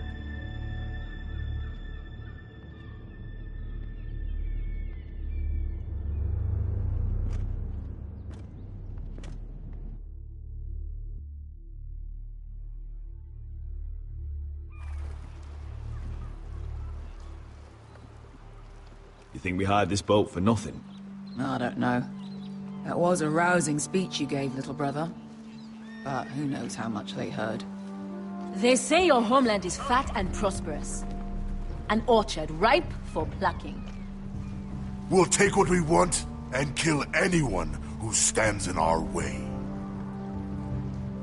Speaker 18: You think we hired this boat for nothing?
Speaker 10: I don't know. That was a rousing speech you gave, little brother. But who knows how much they heard.
Speaker 17: They say your homeland is fat and prosperous. An orchard ripe for plucking.
Speaker 16: We'll take what we want and kill anyone who stands in our way.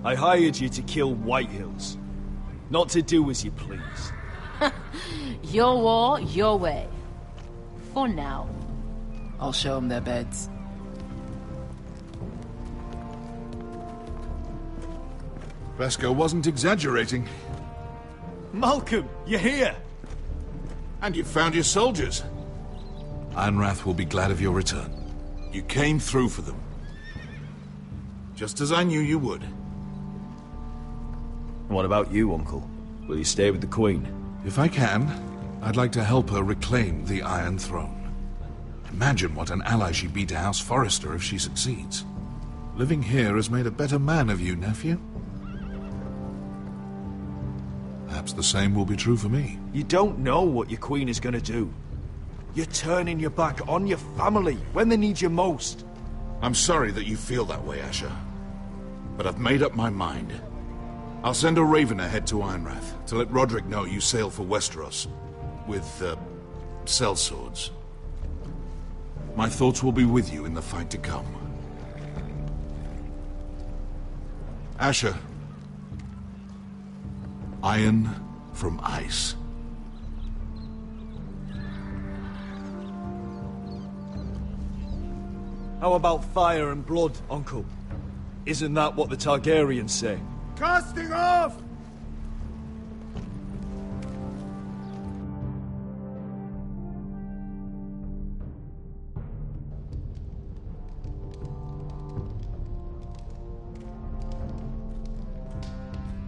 Speaker 18: I hired you to kill Whitehills, not to do as you please.
Speaker 17: Your war, your way. For now.
Speaker 10: I'll show them their beds.
Speaker 11: Vesco wasn't exaggerating.
Speaker 12: Malcolm, you're here!
Speaker 11: And you've found your soldiers. Ironrath will be glad of your return. You came through for them. Just as I knew you would.
Speaker 18: What about you, Uncle? Will you stay with the Queen?
Speaker 11: If I can, I'd like to help her reclaim the Iron Throne. Imagine what an ally she'd be to House Forrester if she succeeds. Living here has made a better man of you, nephew. Perhaps the same will be true for me.
Speaker 18: You don't know what your Queen is gonna do. You're turning your back on your family when they need you most.
Speaker 11: I'm sorry that you feel that way, Asher. But I've made up my mind. I'll send a raven ahead to Ironrath to let Roderick know you sail for Westeros with, sellswords. My thoughts will be with you in the fight to come. Asher. Iron from ice.
Speaker 18: How about fire and blood, Uncle? Isn't that what the Targaryens say?
Speaker 12: Casting off!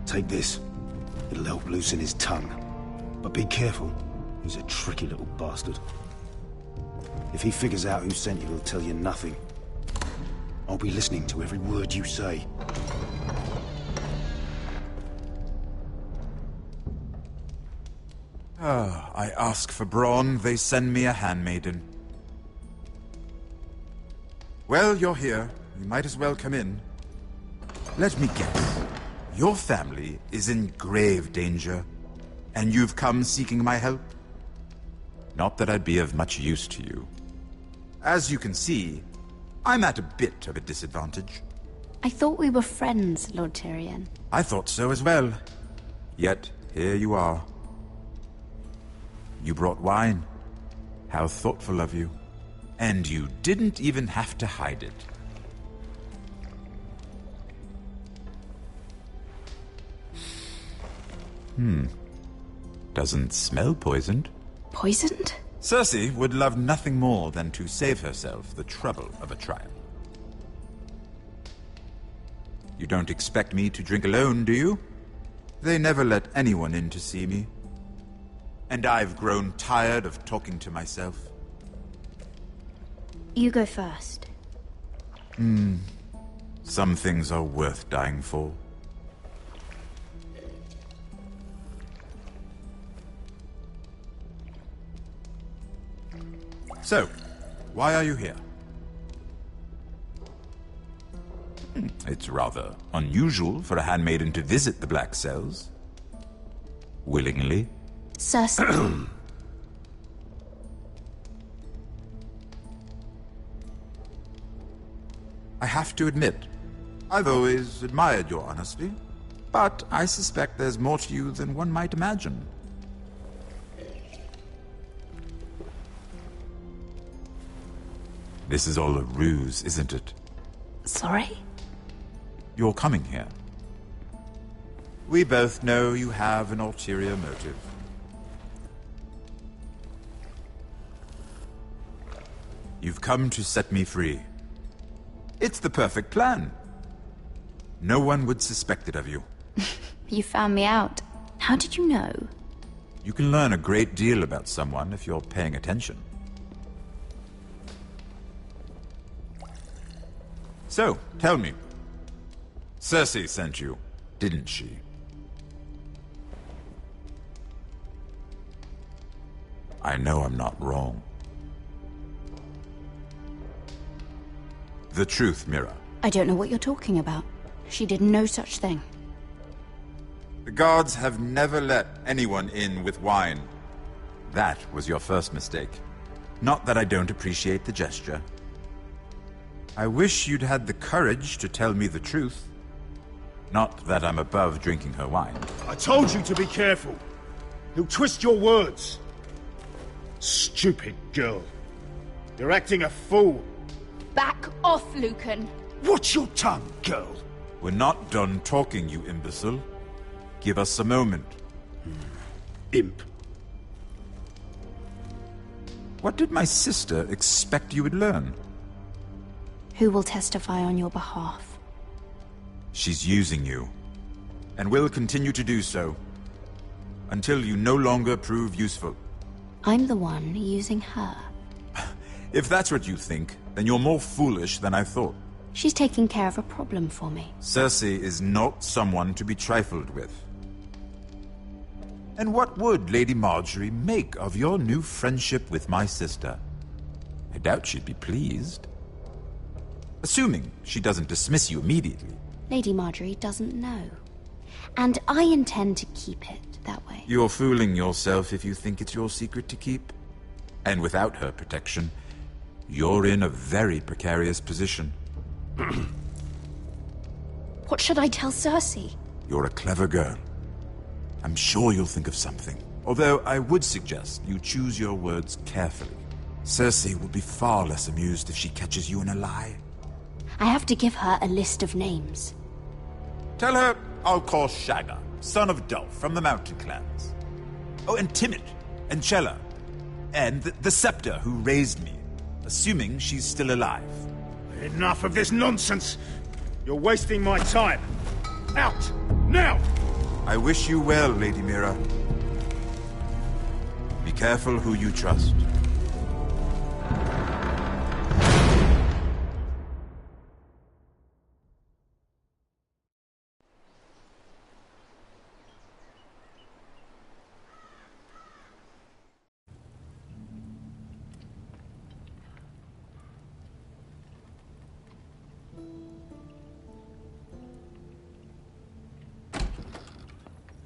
Speaker 20: Take this. It'll help loosen his tongue. But be careful. He's a tricky little bastard. If he figures out who sent you, he'll tell you nothing. I'll be listening to every word you say.
Speaker 21: I ask for brawn, they send me a handmaiden. Well, you're here. You might as well come in. Let me guess. Your family is in grave danger, and you've come seeking my help? Not that I'd be of much use to you. As you can see, I'm at a bit of a disadvantage.
Speaker 6: I thought we were friends, Lord Tyrion.
Speaker 21: I thought so as well. Yet, here you are. You brought wine. How thoughtful of you. And you didn't even have to hide it. Doesn't smell poisoned.
Speaker 6: Poisoned?
Speaker 21: Cersei would love nothing more than to save herself the trouble of a trial. You don't expect me to drink alone, do you? They never let anyone in to see me. And I've grown tired of talking to myself.
Speaker 6: You go first.
Speaker 21: Some things are worth dying for. So, why are you here? It's rather unusual for a handmaiden to visit the Black Cells. Willingly.
Speaker 6: Cersei.
Speaker 21: I have to admit, I've always admired your honesty, but I suspect there's more to you than one might imagine. This is all a ruse, isn't it?
Speaker 6: Sorry?
Speaker 21: You're coming here. We both know you have an ulterior motive. You've come to set me free. It's the perfect plan. No one would suspect it of you.
Speaker 6: You found me out. How did you know?
Speaker 21: You can learn a great deal about someone if you're paying attention. So, tell me. Cersei sent you, didn't she? I know I'm not wrong. The truth, Mira.
Speaker 6: I don't know what you're talking about. She did no such thing.
Speaker 21: The guards have never let anyone in with wine. That was your first mistake. Not that I don't appreciate the gesture. I wish you'd had the courage to tell me the truth. Not that I'm above drinking her wine.
Speaker 12: I told you to be careful. He'll twist your words. Stupid girl. You're acting a fool.
Speaker 6: Back off, Lucan.
Speaker 12: Watch your tongue, girl.
Speaker 21: We're not done talking, you imbecile. Give us a moment.
Speaker 12: Imp.
Speaker 21: What did my sister expect you would learn?
Speaker 6: Who will testify on your behalf?
Speaker 21: She's using you, and will continue to do so, until you no longer prove useful.
Speaker 6: I'm the one using her.
Speaker 21: If that's what you think, then you're more foolish than I thought.
Speaker 6: She's taking care of a problem for me.
Speaker 21: Cersei is not someone to be trifled with. And what would Lady Marjorie make of your new friendship with my sister? I doubt she'd be pleased. Assuming she doesn't dismiss you immediately.
Speaker 6: Lady Marjorie doesn't know. And I intend to keep it that way.
Speaker 21: You're fooling yourself if you think it's your secret to keep. And without her protection, you're in a very precarious position.
Speaker 6: What should I tell Cersei?
Speaker 21: You're a clever girl. I'm sure you'll think of something. Although I would suggest you choose your words carefully. Cersei will be far less amused if she catches you in a lie.
Speaker 6: I have to give her a list of names.
Speaker 21: Tell her I'll call Shagga, son of Dolph, from the Mountain Clans. Oh, and Timid, and Chella, and the Scepter who raised me, assuming she's still alive.
Speaker 12: Enough of this nonsense! You're wasting my time! Out! Now!
Speaker 21: I wish you well, Lady Mira. Be careful who you trust.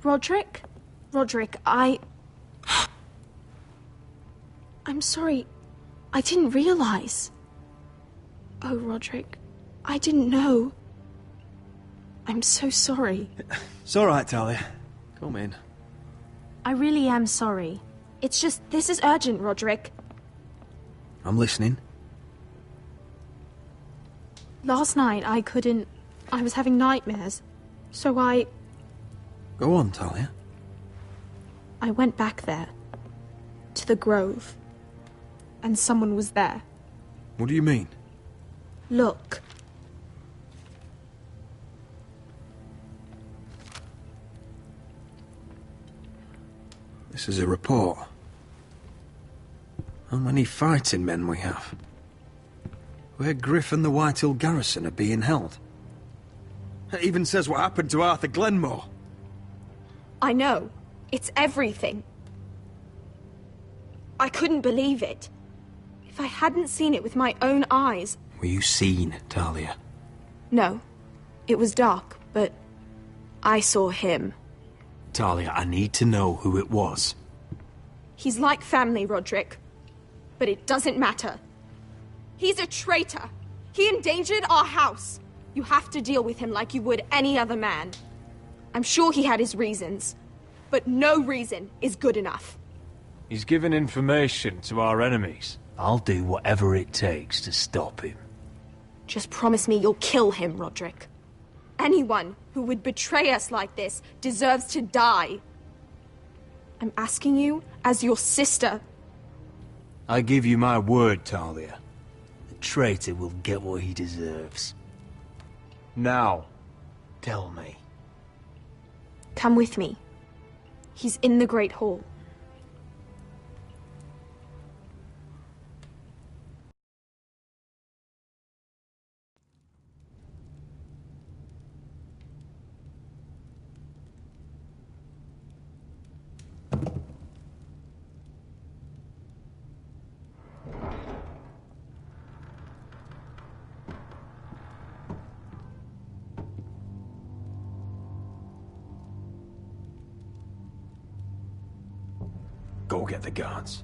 Speaker 2: Roderick? Roderick, I'm sorry. I didn't realize. Oh, Roderick, I didn't know. I'm so sorry.
Speaker 14: It's all right, Talia. Come in.
Speaker 2: I really am sorry. It's just, this is urgent, Roderick.
Speaker 14: I'm listening.
Speaker 2: Last night, I was having nightmares. So
Speaker 14: Go on, Talia.
Speaker 2: I went back there. To the grove. And someone was there.
Speaker 14: What do you mean?
Speaker 2: Look.
Speaker 14: This is a report. How many fighting men we have? Where Griff and the Whitehill garrison are being held. It even says what happened to Arthur Glenmore.
Speaker 2: I know. It's everything. I couldn't believe it. If I hadn't seen it with my own eyes...
Speaker 14: Were you seen, Talia?
Speaker 2: No. It was dark, but I saw him.
Speaker 14: Talia, I need to know who it was.
Speaker 2: He's like family, Roderick. But it doesn't matter. He's a traitor. He endangered our house. You have to deal with him like you would any other man. I'm sure he had his reasons, but no reason is good enough.
Speaker 7: He's given information to our enemies. I'll do whatever it takes to stop him.
Speaker 2: Just promise me you'll kill him, Roderick. Anyone who would betray us like this deserves to die. I'm asking you as your sister.
Speaker 7: I give you my word, Talia. The traitor will get what he deserves. Now, tell me.
Speaker 2: Come with me. He's in the Great Hall.
Speaker 14: Go get the guards.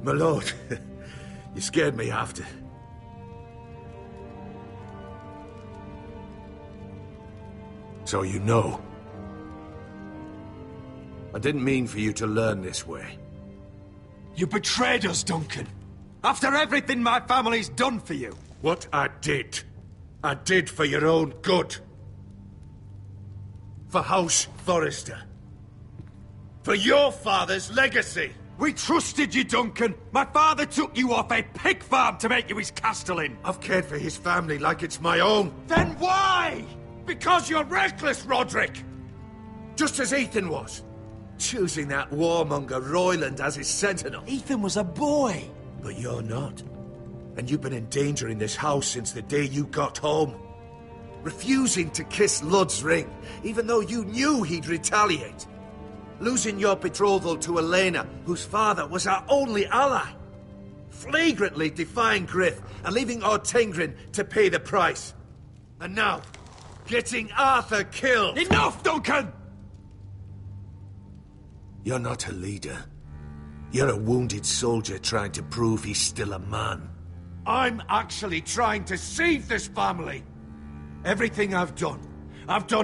Speaker 11: My lord, you scared me after. So you know. I didn't mean for you to learn this way.
Speaker 5: You betrayed us, Duncan. After everything my family's done for you.
Speaker 11: What I did for your own good. For House Forrester. For your father's legacy.
Speaker 5: We trusted you, Duncan. My father took you off a pig farm to make you his castellan.
Speaker 11: I've cared for his family like it's my own.
Speaker 5: Then why?
Speaker 11: Because you're reckless, Roderick! Just as Ethan was.
Speaker 5: Choosing that warmonger Royland as his sentinel.
Speaker 15: Ethan was a boy.
Speaker 5: But you're not. And you've been endangering this house since the day you got home. Refusing to kiss Lud's ring, even though you knew he'd retaliate. Losing your betrothal to Elena, whose father was our only ally. Flagrantly defying Griff and leaving Ortengrin to pay the price. And now, getting Arthur killed.
Speaker 12: Enough, Duncan!
Speaker 5: You're not a leader. You're a wounded soldier trying to prove he's still a man. I'm actually trying to save this family. Everything I've done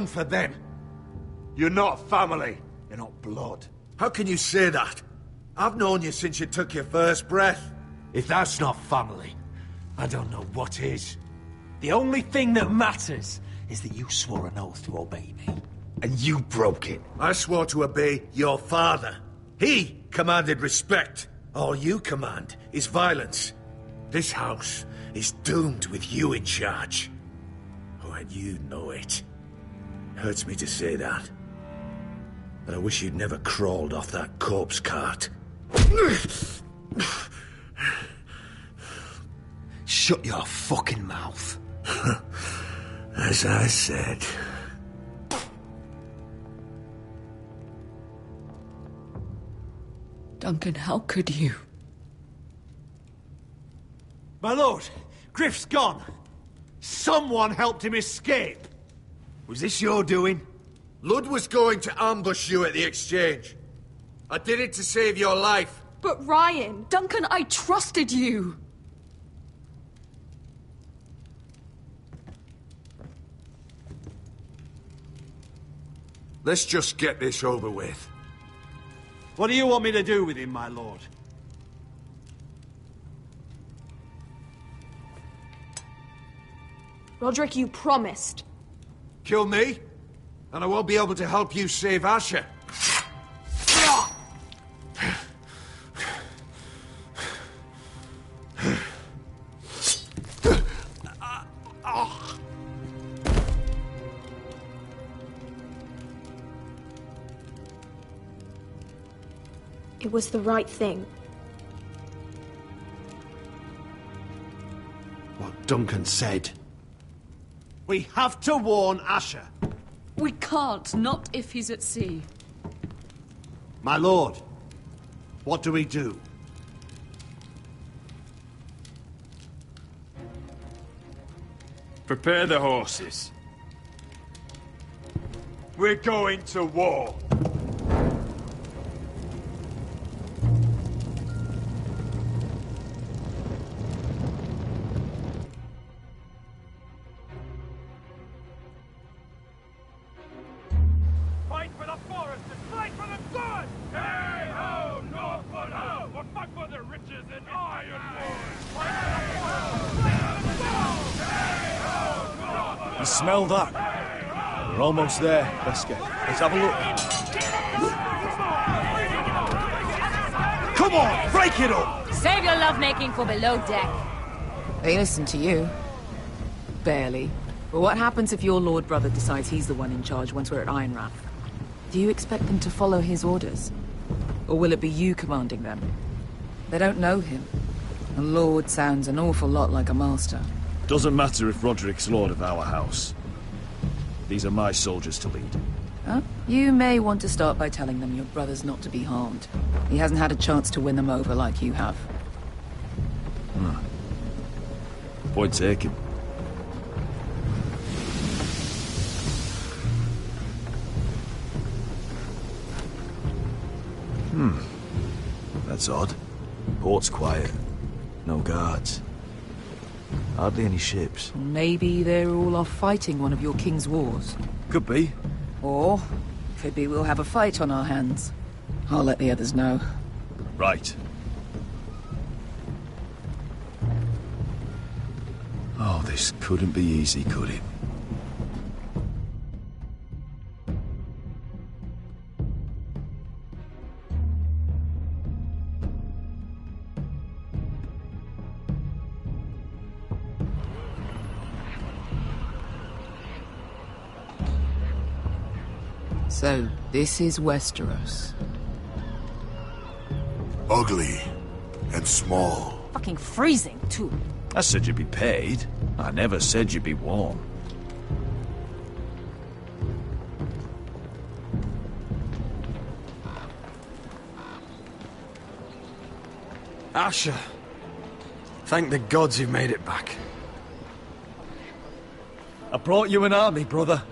Speaker 5: for them. You're not family. You're not blood. How can you say that? I've known you since you took your first breath. If that's not family, I don't know what is.
Speaker 15: The only thing that matters is that you swore an oath to obey me.
Speaker 5: And you broke it. I swore to obey your father. He commanded respect. All you command is violence. This house is doomed with you in charge. Oh, and you know it. Hurts me to say that. But I wish you'd never crawled off that corpse cart.
Speaker 15: Shut your fucking mouth.
Speaker 5: As I said.
Speaker 10: Duncan, how could you?
Speaker 3: My lord, Griff's gone. Someone helped him escape.
Speaker 5: Was this your doing? Lud was going to ambush you at the exchange. I did it to save your life.
Speaker 2: But Ryan, Duncan, I trusted you.
Speaker 5: Let's just get this over with.
Speaker 3: What do you want me to do with him, my lord?
Speaker 2: Roderick, you promised.
Speaker 5: Kill me, and I won't be able to help you save Asher.
Speaker 2: It was the right thing.
Speaker 3: What Duncan said. We have to warn Asher.
Speaker 2: We can't, not if he's at sea.
Speaker 3: My lord, what do we do?
Speaker 11: Prepare the horses. We're going to war.
Speaker 12: Fight for the forest and fight for the sun! Hey ho, Northwood ho! Or fight for the riches in Ironwood!
Speaker 18: You smell that? We're almost there, Wesker. Let's have a look.
Speaker 12: Come on, break it up!
Speaker 17: Save your lovemaking for below deck.
Speaker 10: They listen to you. Barely. But what happens if your lord brother decides he's the one in charge once we're at Ironrath? Do you expect them to follow his orders? Or will it be you commanding them? They don't know him. A lord sounds an awful lot like a master.
Speaker 18: Doesn't matter if Roderick's lord of our house. These are my soldiers to lead.
Speaker 10: Huh? You may want to start by telling them your brother's not to be harmed. He hasn't had a chance to win them over like you have.
Speaker 18: Point taken. That's odd. Port's quiet. No guards. Hardly any ships.
Speaker 10: Maybe they're all off fighting one of your king's wars.
Speaker 18: Could be.
Speaker 10: Or, could be we'll have a fight on our hands. I'll let the others know.
Speaker 18: Right. Oh, this couldn't be easy, could it?
Speaker 10: So, this is Westeros.
Speaker 16: Ugly and small.
Speaker 17: Fucking freezing, too.
Speaker 18: I said you'd be paid. I never said you'd be warm.
Speaker 14: Asher. Thank the gods you've made it back.
Speaker 15: I brought you an army, brother.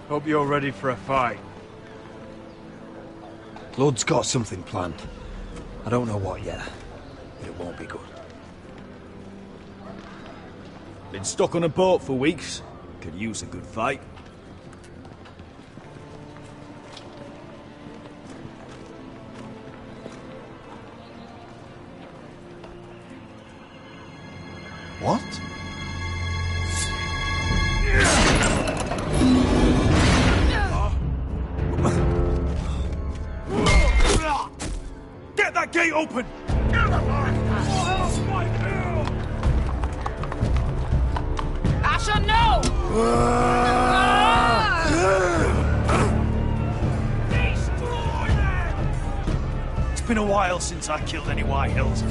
Speaker 7: Hope you're ready for a fight.
Speaker 14: Blood's got something planned. I don't know what yet, but it won't be good.
Speaker 18: Been stuck on a boat for weeks. Could use a good fight.
Speaker 16: What?
Speaker 12: Get that gate open!
Speaker 17: Asher, no!
Speaker 12: It's been a while since I killed any White Hills.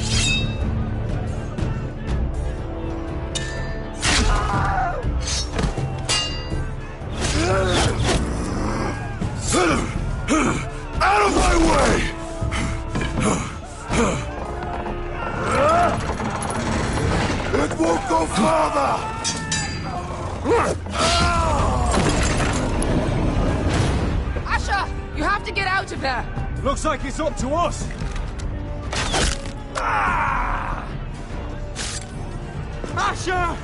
Speaker 16: Out of my way! It won't go farther!
Speaker 17: Asher, you have to get out of there!
Speaker 12: Looks like it's up to us!
Speaker 15: Asher!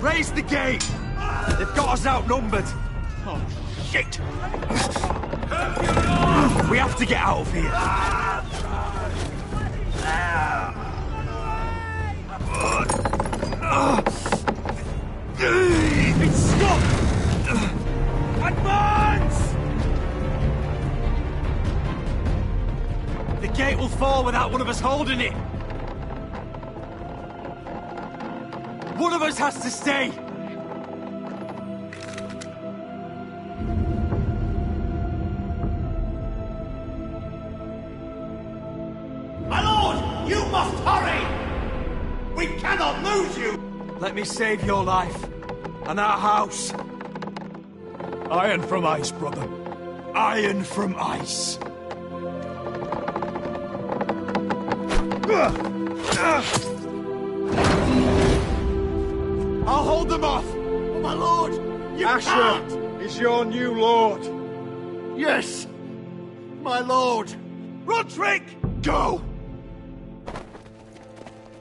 Speaker 15: Raise the gate! They've got us outnumbered! Oh, shit! We have to get out of here!
Speaker 12: It's stuck! Advance!
Speaker 15: The gate will fall without one of us holding it! One of us has to stay!
Speaker 19: My lord, you must hurry! We cannot lose you!
Speaker 15: Let me save your life, and our house.
Speaker 12: Iron from ice, brother. Iron from ice.
Speaker 15: I'll hold them off!
Speaker 19: Oh, my lord, you
Speaker 3: Asher
Speaker 19: can't!
Speaker 3: is your new lord.
Speaker 19: Yes, my lord.
Speaker 12: Roderick!
Speaker 19: Go!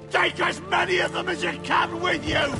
Speaker 19: Take as many of them as you can with you!